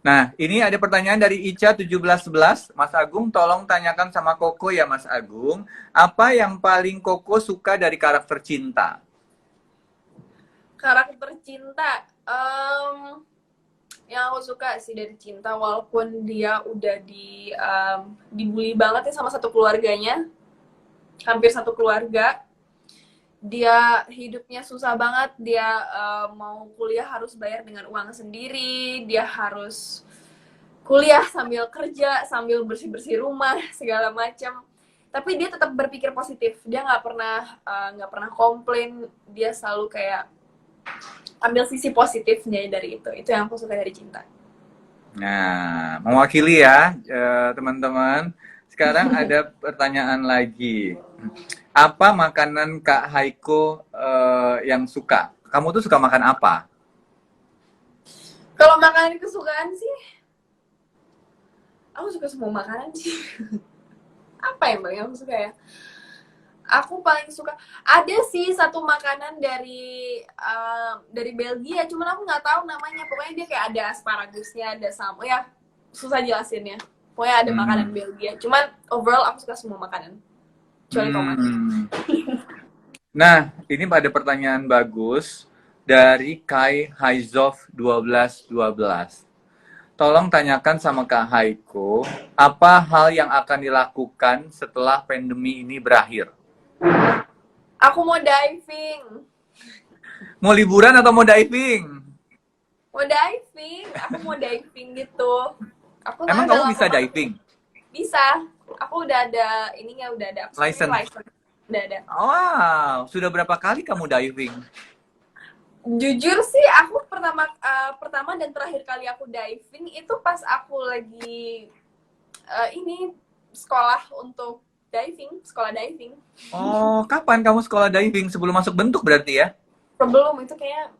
Nah, ini ada pertanyaan dari Ica 1711. Mas Agung, tolong tanyakan sama Koko ya Mas Agung. Apa yang paling Koko suka dari karakter cinta? Karakter cinta, yang aku suka sih dari cinta, walaupun dia udah dibully banget ya sama satu keluarganya, hampir satu keluarga, dia hidupnya susah banget, dia mau kuliah harus bayar dengan uang sendiri, dia harus kuliah sambil kerja, sambil bersih-bersih rumah, segala macam. Tapi dia tetap berpikir positif, dia nggak pernah komplain, dia selalu kayak ambil sisi positifnya dari itu yang aku suka dari cinta. Nah, mewakili ya teman-teman. Sekarang ada pertanyaan lagi. Apa makanan Kak Haiko yang suka? Kamu tuh suka makan apa? Kalau makanan kesukaan sih, aku suka semua makanan sih. Apa yang paling aku suka ya? Aku paling suka, ada sih satu makanan dari Belgia, cuman aku nggak tahu namanya. Pokoknya dia kayak ada asparagusnya, ada sama, ya susah jelasinnya. Pokoknya ada makanan Belgia. Cuman overall aku suka semua makanan, kecuali tomat. Nah, ini pada pertanyaan bagus dari Kai Haizov 1212. Tolong tanyakan sama Kak Haiko, apa hal yang akan dilakukan setelah pandemi ini berakhir? Aku mau diving. Mau liburan atau mau diving? Mau diving, aku mau diving gitu. Emang kamu bisa diving? Bisa. Aku udah ada ininya, udah ada license. Udah ada. Wow, sudah berapa kali kamu diving? Jujur sih, aku pertama dan terakhir kali aku diving itu pas aku lagi sekolah untuk diving, sekolah diving. Oh, kapan kamu sekolah diving? Sebelum masuk bentuk berarti ya? Sebelum itu kayak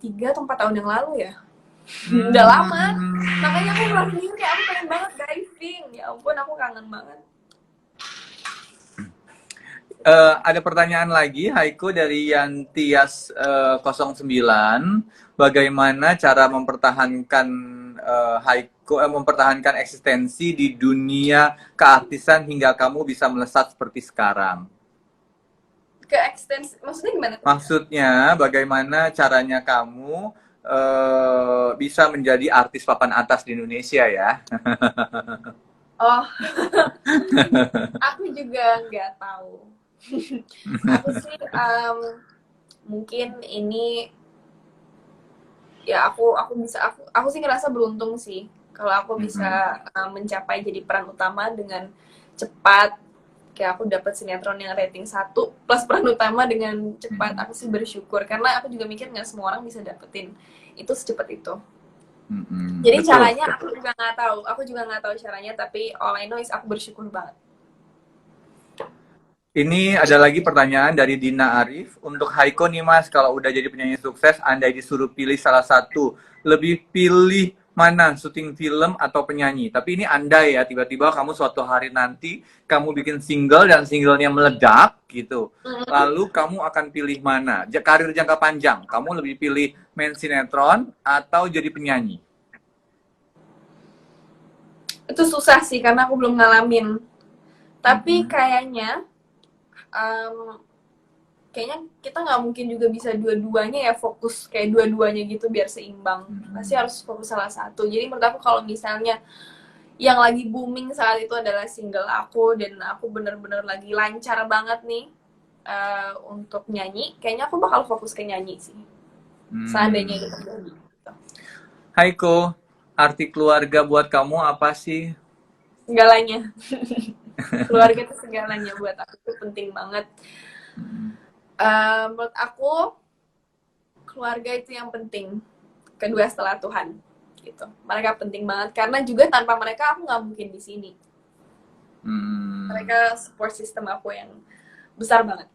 3 atau 4 tahun yang lalu ya. Udah lama. Makanya aku merasa kayak aku pengen banget diving. Ya ampun, aku kangen banget. Ada pertanyaan lagi, Haiko dari Yantias 09. Bagaimana cara mempertahankan mempertahankan eksistensi di dunia keartisan hingga kamu bisa melesat seperti sekarang? Maksudnya gimana? Maksudnya bagaimana caranya kamu bisa menjadi artis papan atas di Indonesia ya? Oh, aku juga nggak tahu. Aku sih mungkin ini ya aku sih ngerasa beruntung sih kalau aku bisa mencapai jadi peran utama dengan cepat. Kayak aku dapat sinetron yang rating 1 plus peran utama dengan cepat. Aku sih bersyukur karena aku juga mikir nggak semua orang bisa dapetin itu secepat itu. Jadi betul, caranya aku juga nggak tahu. Aku juga nggak tahu caranya, tapi all I know is aku bersyukur banget. Ini ada lagi pertanyaan dari Dina Arif. Untuk Haiko nih Mas, kalau udah jadi penyanyi sukses, andai disuruh pilih salah satu, lebih pilih mana syuting film atau penyanyi. Tapi ini andai ya, tiba-tiba kamu suatu hari nanti kamu bikin single dan singlenya meledak gitu. Lalu kamu akan pilih mana? Karir jangka panjang, kamu lebih pilih main sinetron atau jadi penyanyi? Itu susah sih karena aku belum ngalamin. Tapi kayaknya kayaknya kita nggak mungkin juga bisa dua-duanya ya, fokus kayak dua-duanya gitu biar seimbang. Pasti harus fokus salah satu. Jadi menurut aku kalau misalnya yang lagi booming saat itu adalah single aku dan aku bener-bener lagi lancar banget nih untuk nyanyi, kayaknya aku bakal fokus ke nyanyi sih. Seandainya gitu. Haiko, arti keluarga buat kamu apa sih? Segalanya. Keluarga itu segalanya buat aku, itu penting banget. Menurut aku keluarga itu yang penting, kedua setelah Tuhan gitu. Mereka penting banget karena juga tanpa mereka aku nggak mungkin di sini. Mereka support system aku yang besar banget.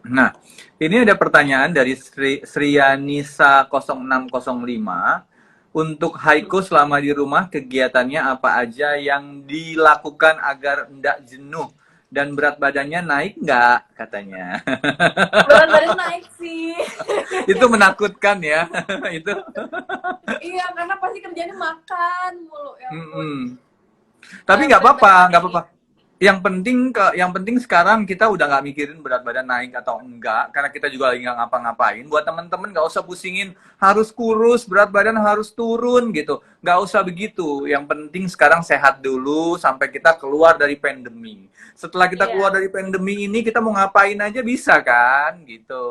Nah, ini ada pertanyaan dari Srianisa 0605. Untuk Haiko selama di rumah, kegiatannya apa aja yang dilakukan agar tidak jenuh? Dan berat badannya naik nggak katanya? Berat badan naik sih. Itu menakutkan ya. Itu. Iya, karena pasti kerjanya makan mulu ya ampun. Tapi nggak apa-apa, nggak apa-apa. Yang penting sekarang kita udah nggak mikirin berat badan naik atau enggak, karena kita juga lagi nggak ngapa-ngapain. Buat temen-temen nggak usah pusingin harus kurus, berat badan harus turun gitu. Nggak usah begitu. Yang penting sekarang sehat dulu sampai kita keluar dari pandemi. Setelah kita keluar dari pandemi ini, kita mau ngapain aja bisa kan, gitu.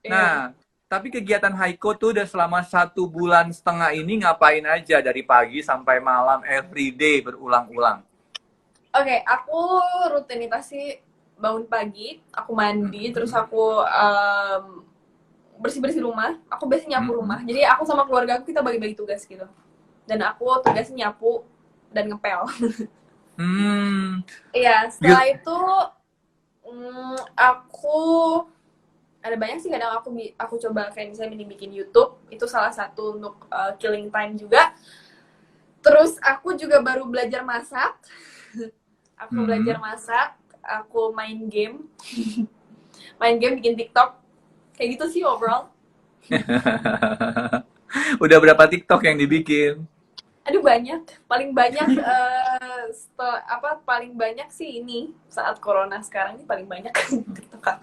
Nah, tapi kegiatan Haiko tuh udah selama 1,5 bulan ini ngapain aja dari pagi sampai malam, everyday berulang-ulang. Oke, aku rutinitas sih bangun pagi, aku mandi, terus aku bersih-bersih rumah. Aku biasanya nyapu rumah. Jadi aku sama keluarga aku kita bagi-bagi tugas gitu. Dan aku tugasnya nyapu dan ngepel. Iya, setelah itu aku ada banyak sih, kadang aku coba kayak misalnya bikin YouTube, itu salah satu untuk killing time juga. Terus aku juga baru belajar masak. Aku belajar masak, aku main game, bikin TikTok, kayak gitu sih overall. Udah berapa TikTok yang dibikin? Aduh banyak, paling banyak paling banyak sih ini saat corona sekarang ini paling banyak TikTok.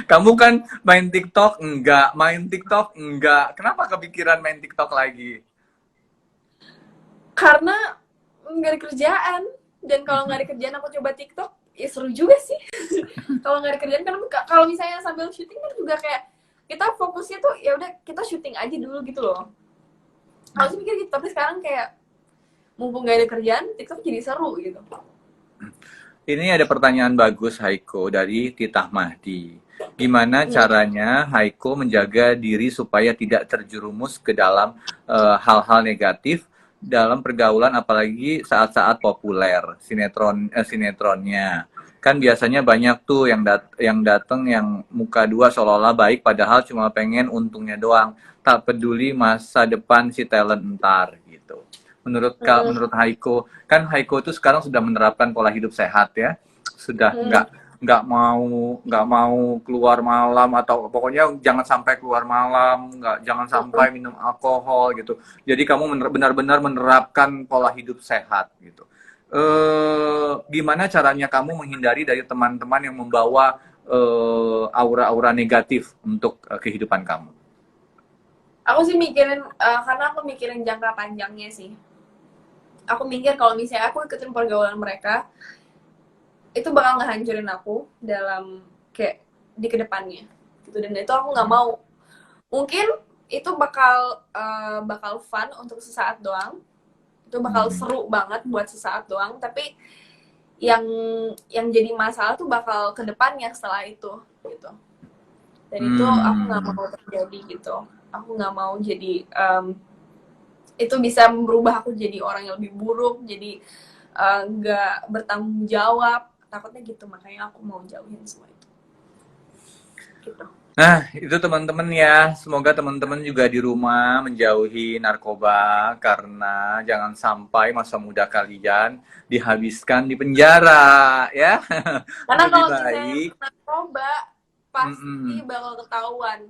Kamu kan main TikTok enggak. Kenapa kepikiran main TikTok lagi? Karena nggak ada kerjaan. Dan kalau nggak ada kerjaan aku coba TikTok, ya seru juga sih. Kalau nggak ada kerjaan kan, kalau misalnya sambil syuting kan juga kayak kita fokusnya tuh ya udah kita syuting aja dulu gitu loh. Aku sih mikir gitu, tapi sekarang kayak mumpung nggak ada kerjaan, TikTok jadi seru gitu. Ini ada pertanyaan bagus Haiko dari Titah Mahdi. Gimana caranya Haiko menjaga diri supaya tidak terjerumus ke dalam hal-hal negatif dalam pergaulan, apalagi saat-saat populer sinetronnya? Kan biasanya banyak tuh yang datang yang muka dua seolah-olah baik padahal cuma pengen untungnya doang, tak peduli masa depan si talent ntar gitu. Menurut Haiko, kan Haiko itu sekarang sudah menerapkan pola hidup sehat ya, sudah nggak mau keluar malam, atau pokoknya jangan sampai keluar malam, jangan sampai minum alkohol gitu. Jadi kamu benar-benar menerapkan pola hidup sehat gitu. Gimana caranya kamu menghindari dari teman-teman yang membawa aura-aura negatif untuk kehidupan kamu? Aku sih mikirin, karena aku mikirin jangka panjangnya sih. Aku mikir kalau misalnya aku ikutin pergaulan mereka, itu bakal ngehancurin aku dalam kayak di kedepannya gitu. Dan itu aku nggak mau. Mungkin itu bakal fun untuk sesaat doang, itu bakal seru banget buat sesaat doang, tapi yang jadi masalah tuh bakal kedepannya setelah itu gitu. Dan itu aku nggak mau terjadi gitu. Aku nggak mau jadi itu bisa merubah aku jadi orang yang lebih buruk, jadi nggak bertanggung jawab, takutnya gitu, makanya aku mau jauhin semua itu gitu. Nah, itu teman-teman ya. Semoga teman-teman juga di rumah menjauhi narkoba karena jangan sampai masa muda kalian dihabiskan di penjara ya. Karena Lebih kalau misalnya baik. narkoba pasti Mm-mm. bakal ketahuan,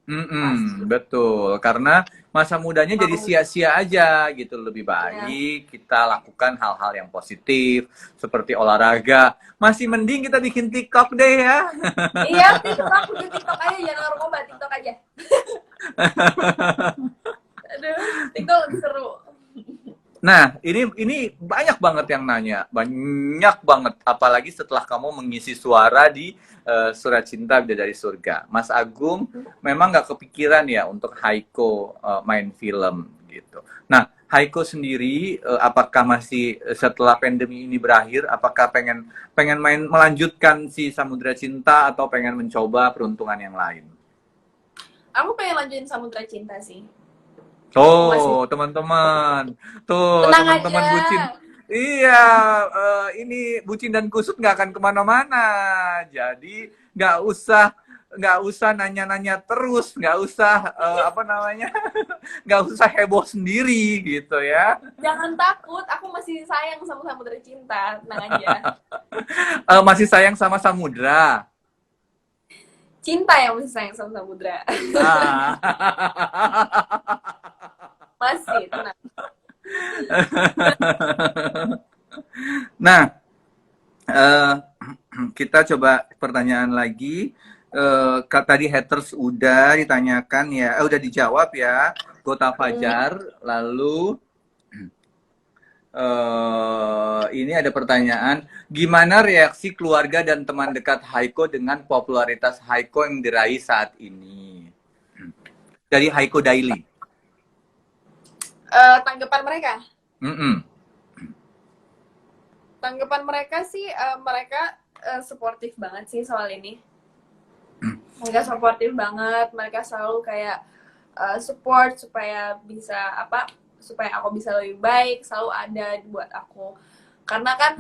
pasti Betul. Karena masa mudanya jadi mau sia-sia aja gitu. Lebih ya. baik kita lakukan hal-hal yang positif seperti olahraga. Masih mending kita bikin TikTok deh ya. Iya, TikTok, udah TikTok aja, jangan narkoba, TikTok aja. Aduh, TikTok lebih seru. Nah, ini banyak banget yang nanya, banyak banget. Apalagi setelah kamu mengisi suara di Surat Cinta Bidadari Surga. Mas Agung memang nggak kepikiran ya untuk Haiko main film gitu. Nah, Haiko sendiri, apakah masih setelah pandemi ini berakhir, apakah pengen pengen main melanjutkan si Samudra Cinta atau pengen mencoba peruntungan yang lain? Aku pengen lanjutin Samudra Cinta sih. Aku masih Oh, teman-teman. Tuh, tenang teman-teman aja. bucin. Iya, ini bucin dan kusut nggak akan kemana-mana. Jadi nggak usah nanya-nanya terus, nggak usah apa namanya, nggak usah heboh sendiri gitu ya. Jangan takut, aku masih sayang sama Samudra Cinta, tenang aja. Masih sayang sama samudra. Cinta yang masih sayang sama Samudra. Ah. Masih, tenang. Nah, eh, kita coba pertanyaan lagi. Tadi haters udah ditanyakan ya, udah dijawab ya. Gota Fajar, lalu ini ada pertanyaan, gimana reaksi keluarga dan teman dekat Haiko dengan popularitas Haiko yang diraih saat ini? Dari Haiko Daily. Tanggapan mereka? Mm-mm. Tanggapan mereka sih, mereka suportif banget sih soal ini. Mereka suportif banget, mereka selalu kayak support supaya bisa supaya aku bisa lebih baik, selalu ada buat aku. Karena kan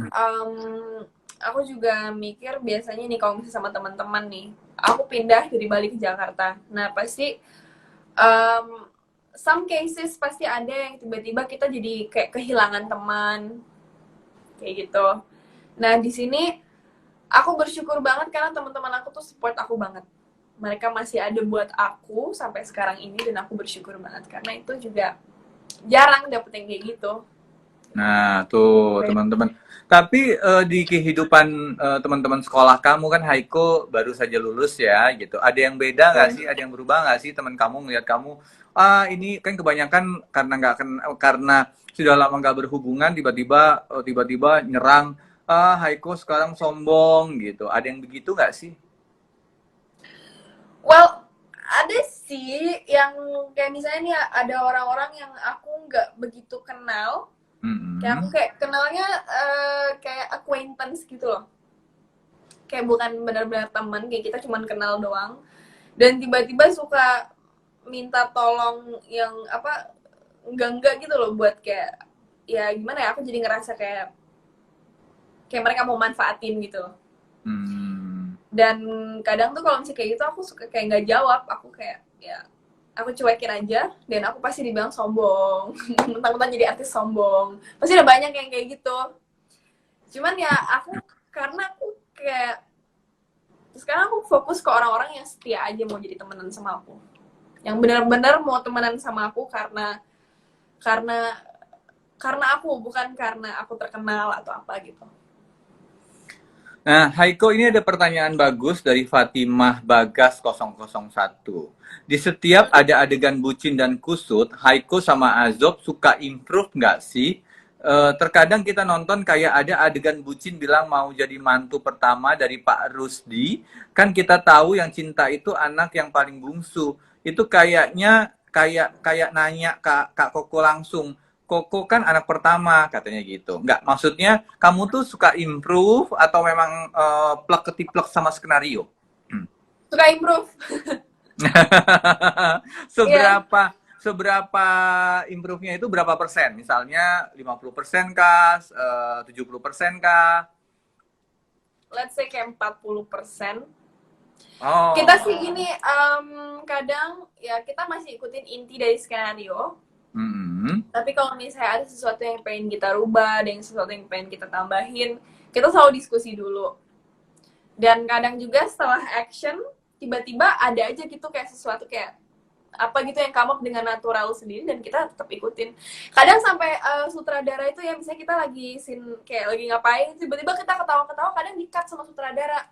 aku juga mikir biasanya nih kalau misalnya sama teman-teman nih, aku pindah dari Bali ke Jakarta. Nah, pasti some cases pasti ada yang tiba-tiba kita jadi kayak kehilangan teman kayak gitu. Nah, di sini aku bersyukur banget karena teman-teman aku tuh support aku banget. Mereka masih ada buat aku sampai sekarang ini dan aku bersyukur banget karena itu juga jarang dapet yang kayak gitu. Nah, tuh teman-teman. Tapi di kehidupan teman-teman sekolah kamu kan Haiko baru saja lulus ya, gitu. Ada yang beda nggak sih? Ada yang berubah nggak sih teman kamu ngeliat kamu? Ah, ini kan kebanyakan karena karena sudah lama nggak berhubungan, tiba-tiba nyerang. Ah, Haiko sekarang sombong gitu. Ada yang begitu nggak sih? Well, ada sih yang kayak misalnya nih ada orang-orang yang aku nggak begitu kenal. Kayak aku kayak kenalnya kayak acquaintance gitu loh. Kayak bukan benar-benar teman, kayak kita cuma kenal doang. Dan tiba-tiba suka minta tolong yang enggak gitu loh buat kayak ya gimana ya, aku jadi ngerasa kayak mereka mau manfaatin gitu. Dan kadang tuh kalau misalnya kayak gitu aku suka kayak nggak jawab, aku kayak ya aku cuekin aja dan aku pasti dibilang sombong. Mentang-mentang jadi artis sombong, pasti ada banyak yang kayak gitu. Cuman ya karena aku kayak sekarang aku fokus ke orang-orang yang setia aja mau jadi temenan sama aku, yang benar-benar mau temenan sama aku karena aku, bukan karena aku terkenal atau apa gitu. Nah, Haiko, ini ada pertanyaan bagus dari Fatimah Bagas 001. Di setiap ada adegan bucin dan kusut, Haiko sama Azob suka improve nggak sih? Terkadang kita nonton kayak ada adegan bucin bilang mau jadi mantu pertama dari Pak Rusdi. Kan kita tahu yang cinta itu anak yang paling bungsu. Itu kayaknya kayak nanya Kak Koko langsung. Koko kan anak pertama katanya gitu. Nggak, maksudnya kamu tuh suka improve atau memang plek ketiplek sama skenario? Suka improve. seberapa seberapa improve-nya itu berapa persen? Misalnya 50% kah? 70% kah? Let's say kayak 40%. Kita sih gini, kadang ya kita masih ikutin inti dari skenario. Tapi kalau misalnya ada sesuatu yang pengen kita rubah, ada yang sesuatu yang pengen kita tambahin, kita selalu diskusi dulu. Dan kadang juga setelah action, tiba-tiba ada aja gitu kayak sesuatu kayak apa gitu yang come up dengan natural sendiri dan kita tetap ikutin. Kadang sampai sutradara itu ya, misalnya kita lagi scene kayak lagi ngapain, tiba-tiba kita ketawa-ketawa, kadang di-cut sama sutradara.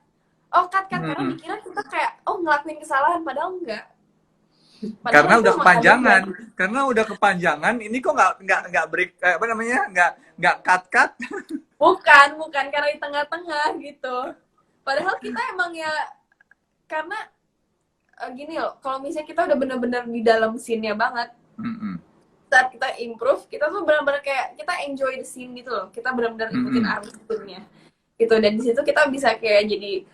Oh, cut, karena dikira kita kayak, oh ngelakuin kesalahan, padahal enggak. Karena udah kepanjangan, ini kok nggak break, apa namanya, nggak cut. Bukan, karena di tengah-tengah gitu. Padahal kita emang ya, karena gini loh, kalau misalnya kita udah bener-bener di dalam scene-nya banget, saat kita improve, kita tuh bener-bener kayak, kita enjoy the scene gitu loh, kita bener-bener ikutin arus scene-nya. Gitu, dan di situ kita bisa kayak jadi,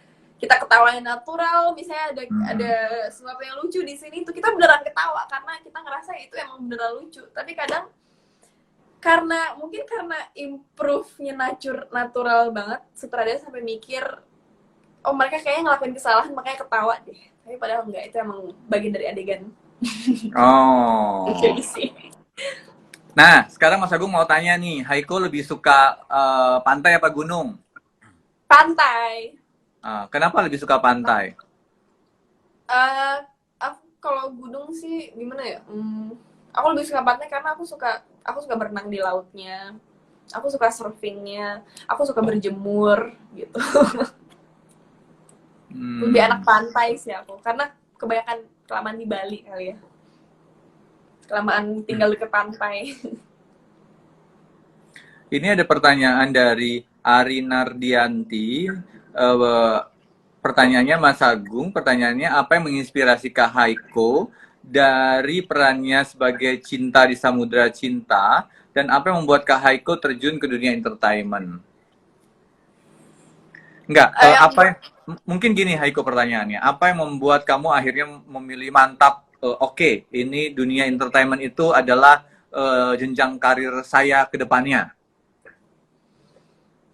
kita ketawain natural, misalnya ada sesuatu yang lucu di sini, itu kita beneran ketawa karena kita ngerasa itu emang beneran lucu. Tapi kadang mungkin karena improve-nya natural banget, sutradara sampai mikir, oh mereka kayaknya ngelakuin kesalahan makanya ketawa deh. Tapi padahal enggak, itu emang bagian dari adegan. Oh. Jadi sih. Nah, sekarang Mas Agung mau tanya nih, Haiko lebih suka pantai apa gunung? Pantai. Kenapa lebih suka pantai? Aku kalau gunung sih gimana ya? Aku lebih suka pantai karena aku suka berenang di lautnya. Aku suka surfingnya. Aku suka berjemur gitu. Lebih anak pantai sih aku, karena kebanyakan kelamaan di Bali kali ya. Kelamaan tinggal dekat pantai. Ini ada pertanyaan dari Ari Nardianti. Pertanyaannya Mas Agung, pertanyaannya apa yang menginspirasi Kak Haiko dari perannya sebagai Cinta di Samudra Cinta, dan apa yang membuat Kak Haiko terjun ke dunia entertainment? Mungkin gini Haiko pertanyaannya, apa yang membuat kamu akhirnya memilih mantap, oke, ini dunia entertainment itu adalah jenjang karir saya ke depannya?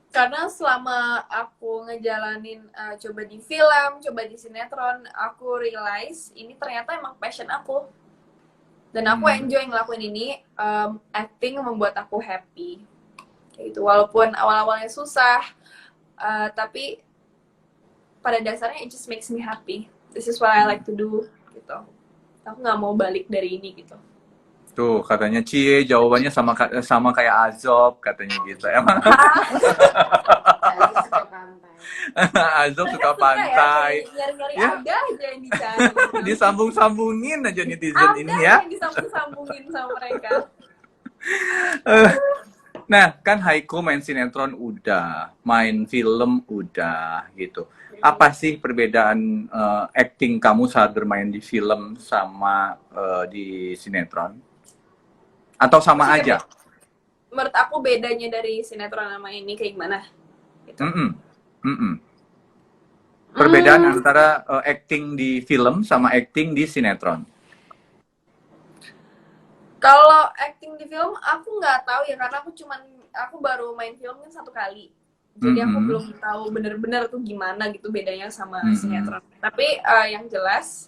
Karena selama aku ngejalanin coba di film, coba di sinetron, aku realize ini ternyata emang passion aku. Dan aku enjoy ngelakuin ini, acting membuat aku happy. Kayak gitu, walaupun awal-awalnya susah, tapi pada dasarnya it just makes me happy. This is what I like to do, gitu. Aku nggak mau balik dari ini, gitu. Tuh, katanya Cie, jawabannya sama kayak Azob, katanya gitu. Emang? Azob suka pantai. Nyari-nyari ada aja yang dicari. Disambung-sambungin aja netizen ini ya. Ada yang disambung-sambungin sama mereka. Nah, kan Haiko main sinetron udah, main film udah, gitu. Apa sih perbedaan acting kamu saat bermain di film sama di sinetron? Atau sama aja? Menurut aku bedanya dari sinetron sama ini kayak gimana? Gitu. Perbedaan antara acting di film sama acting di sinetron? Kalau acting di film aku nggak tahu ya, karena aku baru main film kan 1 kali. Jadi aku belum tahu bener-bener tuh gimana gitu bedanya sama sinetron. Tapi yang jelas,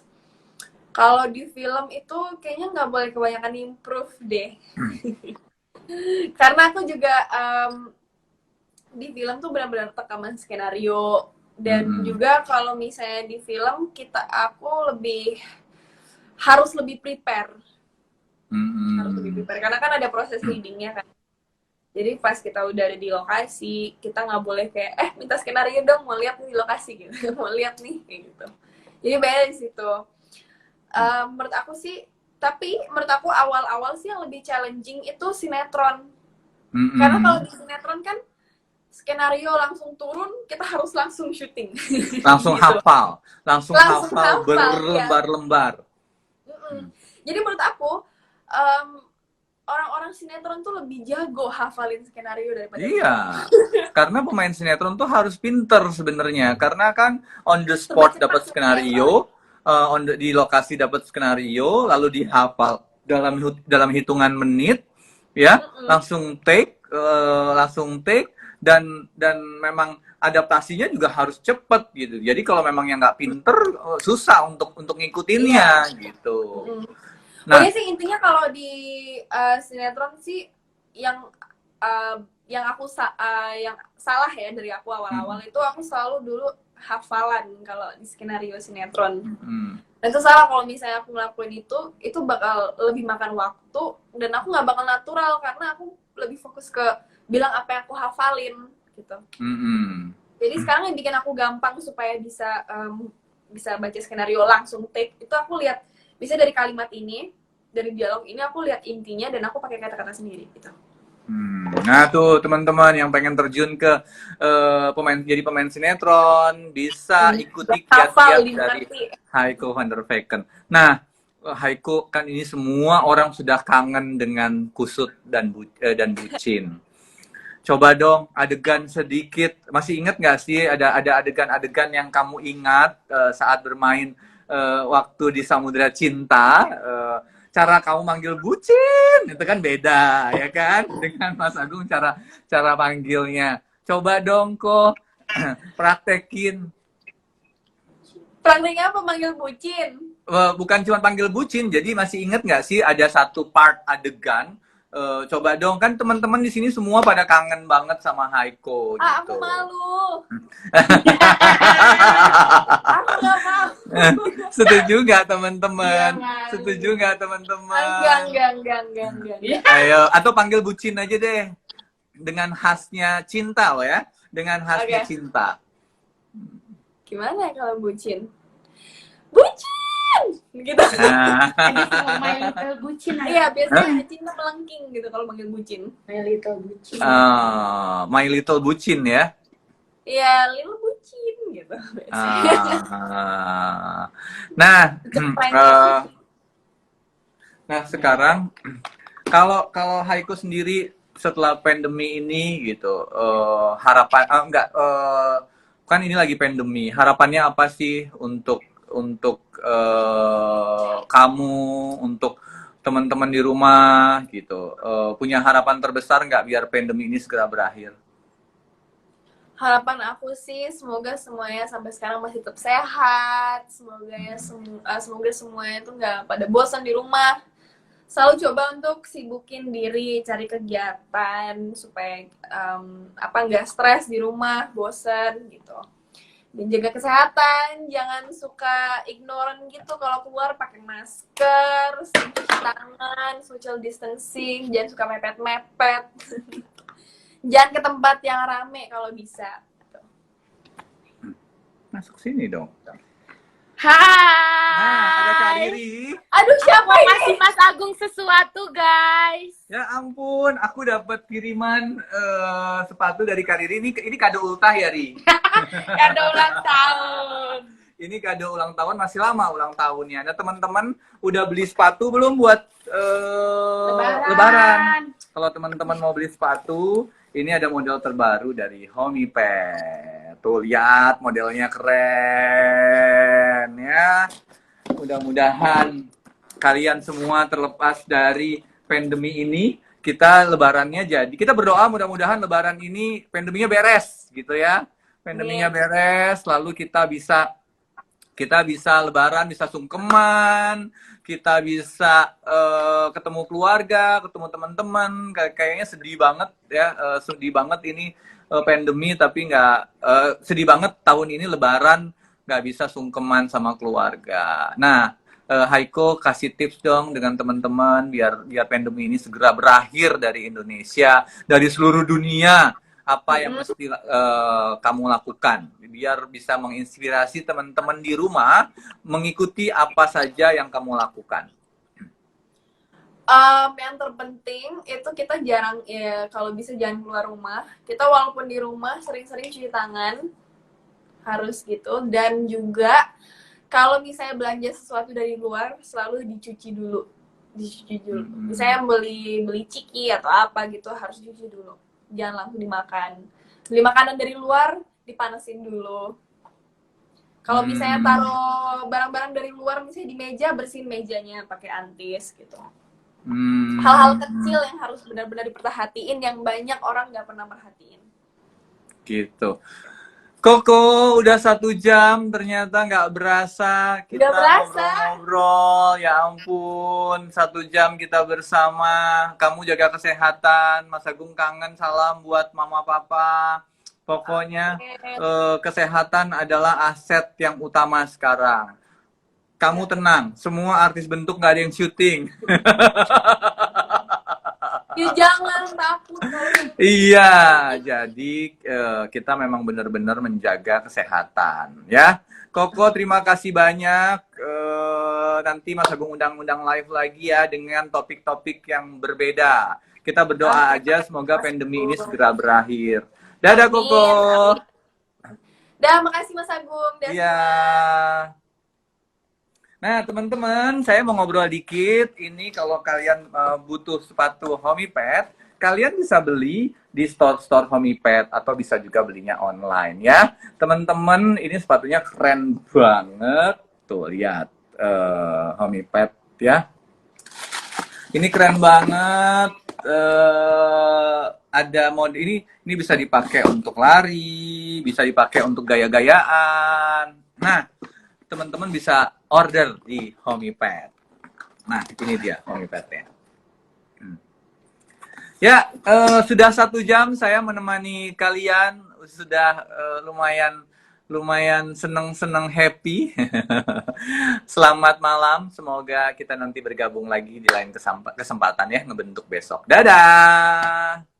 kalau di film itu kayaknya nggak boleh kebanyakan improve deh. Karena aku juga di film tuh benar-benar tekanan skenario. Dan juga kalau misalnya di film, aku harus lebih prepare. Harus lebih prepare. Karena kan ada proses readingnya kan. Jadi pas kita udah ada di lokasi, kita nggak boleh kayak, minta skenario dong, mau lihat nih di lokasi gitu. Mau lihat nih, kayak gitu. Jadi beda di situ. Menurut aku sih, tapi menurut aku awal-awal sih yang lebih challenging itu sinetron. Karena kalau di sinetron kan skenario langsung turun, kita harus langsung syuting. Langsung gitu. langsung hafal berlembar-lembar. Ya. Jadi menurut aku orang-orang sinetron tuh lebih jago hafalin skenario daripada karena pemain sinetron tuh harus pinter sebenarnya, karena kan on the spot dapat skenario, di lokasi dapat skenario, lalu dihafal dalam hitungan menit, ya, langsung take, dan memang adaptasinya juga harus cepet gitu. Jadi kalau memang yang nggak pinter susah untuk ngikutinnya gitu. Mm. Nah, Pokoknya sih intinya kalau di sinetron sih yang yang yang salah ya dari aku awal-awal itu aku selalu dulu hafalan kalau di skenario sinetron. Dan itu salah kalau misalnya aku ngelakuin itu bakal lebih makan waktu dan aku nggak bakal natural karena aku lebih fokus ke bilang apa yang aku hafalin gitu. Jadi sekarang yang bikin aku gampang supaya bisa bisa baca skenario langsung take itu aku lihat bisa dari kalimat ini, dari dialog ini aku lihat intinya dan aku pakai kata-kata sendiri gitu. Nah tuh teman-teman yang pengen terjun ke jadi pemain sinetron bisa ikuti kiat-kiat dari Haiko van der Vecken. Nah, Haiko kan ini semua orang sudah kangen dengan kusut dan bucin. Coba dong adegan sedikit, masih ingat nggak sih ada adegan-adegan yang kamu ingat saat bermain waktu di Samudra Cinta? Cara kamu manggil bucin itu kan beda ya kan dengan Mas Agung cara panggilnya. Coba dong kok praktekin. Prakteknya apa manggil bucin? Bukan cuma panggil bucin, jadi masih inget nggak sih ada satu part adegan? Coba dong, kan teman-teman di sini semua pada kangen banget sama Haiko. Gitu. Aku malu. Aku nggak mau. Setuju nggak teman-teman? Setuju nggak teman-teman? Enggak. Ayo, atau panggil bucin aja deh, dengan khasnya cinta loh ya, dengan khasnya cinta. Gimana kalau bucin? Bucin! Gitu. My Little Bucin. Iya, biasanya cinta melengking gitu kalau manggil bucin. My Little Bucin. My Little Bucin ya? Iya, Little Bucin gitu. Nah sekarang kalau Haiko sendiri setelah pandemi ini gitu, harapan kan ini lagi pandemi, harapannya apa sih untuk kamu, untuk teman-teman di rumah gitu, punya harapan terbesar nggak biar pandemi ini segera berakhir? Harapan aku sih semoga semuanya sampai sekarang masih tetap sehat, semoga ya semoga semuanya tuh nggak pada bosan di rumah, selalu coba untuk sibukin diri, cari kegiatan supaya nggak stres di rumah, bosan gitu. Dan jaga kesehatan, jangan suka ignoran gitu kalau keluar, pakai masker, cuci tangan, social distancing, jangan suka mepet-mepet. Jangan ke tempat yang rame kalau bisa. Masuk sini dong. Hai. Nah, ada Kak Riri. Aduh, siapa ini? Masih Mas Agung sesuatu, guys. Ya ampun, aku dapat kiriman sepatu dari Kak Riri. Ini kado ultah ya, Ri? Kado ulang tahun. Ini kado ulang tahun, masih lama ulang tahunnya. Nah, teman-teman udah beli sepatu belum buat Lebaran? Kalau teman-teman mau beli sepatu, ini ada model terbaru dari Homipet. Tuh, lihat modelnya keren ya. Mudah-mudahan kalian semua terlepas dari pandemi ini, kita lebarannya kita berdoa mudah-mudahan lebaran ini pandeminya beres gitu ya. Pandeminya beres, lalu kita bisa lebaran, bisa sungkeman, kita bisa ketemu keluarga, ketemu teman-teman. Kayaknya sedih banget ya, sedih banget ini pandemi, tapi sedih banget tahun ini lebaran nggak bisa sungkeman sama keluarga. Nah, Haiko kasih tips dong dengan teman-teman biar pandemi ini segera berakhir dari Indonesia, dari seluruh dunia. Apa yang mesti kamu lakukan biar bisa menginspirasi teman-teman di rumah mengikuti apa saja yang kamu lakukan? Yang terpenting itu kita jarang ya, kalau bisa jangan keluar rumah. Kita walaupun di rumah sering-sering cuci tangan, harus gitu. Dan juga kalau misalnya belanja sesuatu dari luar selalu dicuci dulu. Misalnya beli ciki atau apa gitu harus dicuci dulu. Jangan langsung dimakan. Beli makanan dari luar dipanasin dulu. Kalau misalnya taruh barang-barang dari luar misalnya di meja, bersihin mejanya pakai antis gitu. Hal-hal kecil yang harus benar-benar diperhatiin yang banyak orang nggak pernah merhatiin. Gitu. Koko, udah 1 jam, ternyata nggak berasa kita Nggak berasa. ngobrol-ngobrol. Ya ampun, 1 jam kita bersama. Kamu jaga kesehatan, Mas Agung kangen, salam buat mama papa. Pokoknya kesehatan adalah aset yang utama sekarang. Kamu tenang, semua artis bentuk nggak ada yang syuting. Ya jangan takut. Iya, jadi kita memang benar-benar menjaga kesehatan, ya. Koko, terima kasih banyak. Nanti Mas Agung undang-undang live lagi ya dengan topik-topik yang berbeda. Kita berdoa aja semoga pandemi ini segera berakhir. Dadah Koko. Dah, makasih Mas Agung. Iya. Nah, teman-teman, saya mau ngobrol dikit. Ini kalau kalian butuh sepatu Homipad, kalian bisa beli di store-store Homipad atau bisa juga belinya online ya. Teman-teman, ini sepatunya keren banget. Tuh, lihat Homipad ya. Ini keren banget. Ada mode ini bisa dipakai untuk lari, bisa dipakai untuk gaya-gayaan. Nah, teman-teman bisa order di Homipad. Nah, ini dia Homipadnya. Ya, sudah 1 jam saya menemani kalian, sudah lumayan seneng happy. Selamat malam, semoga kita nanti bergabung lagi di lain kesempatan ya, ngebentuk besok. Dadah!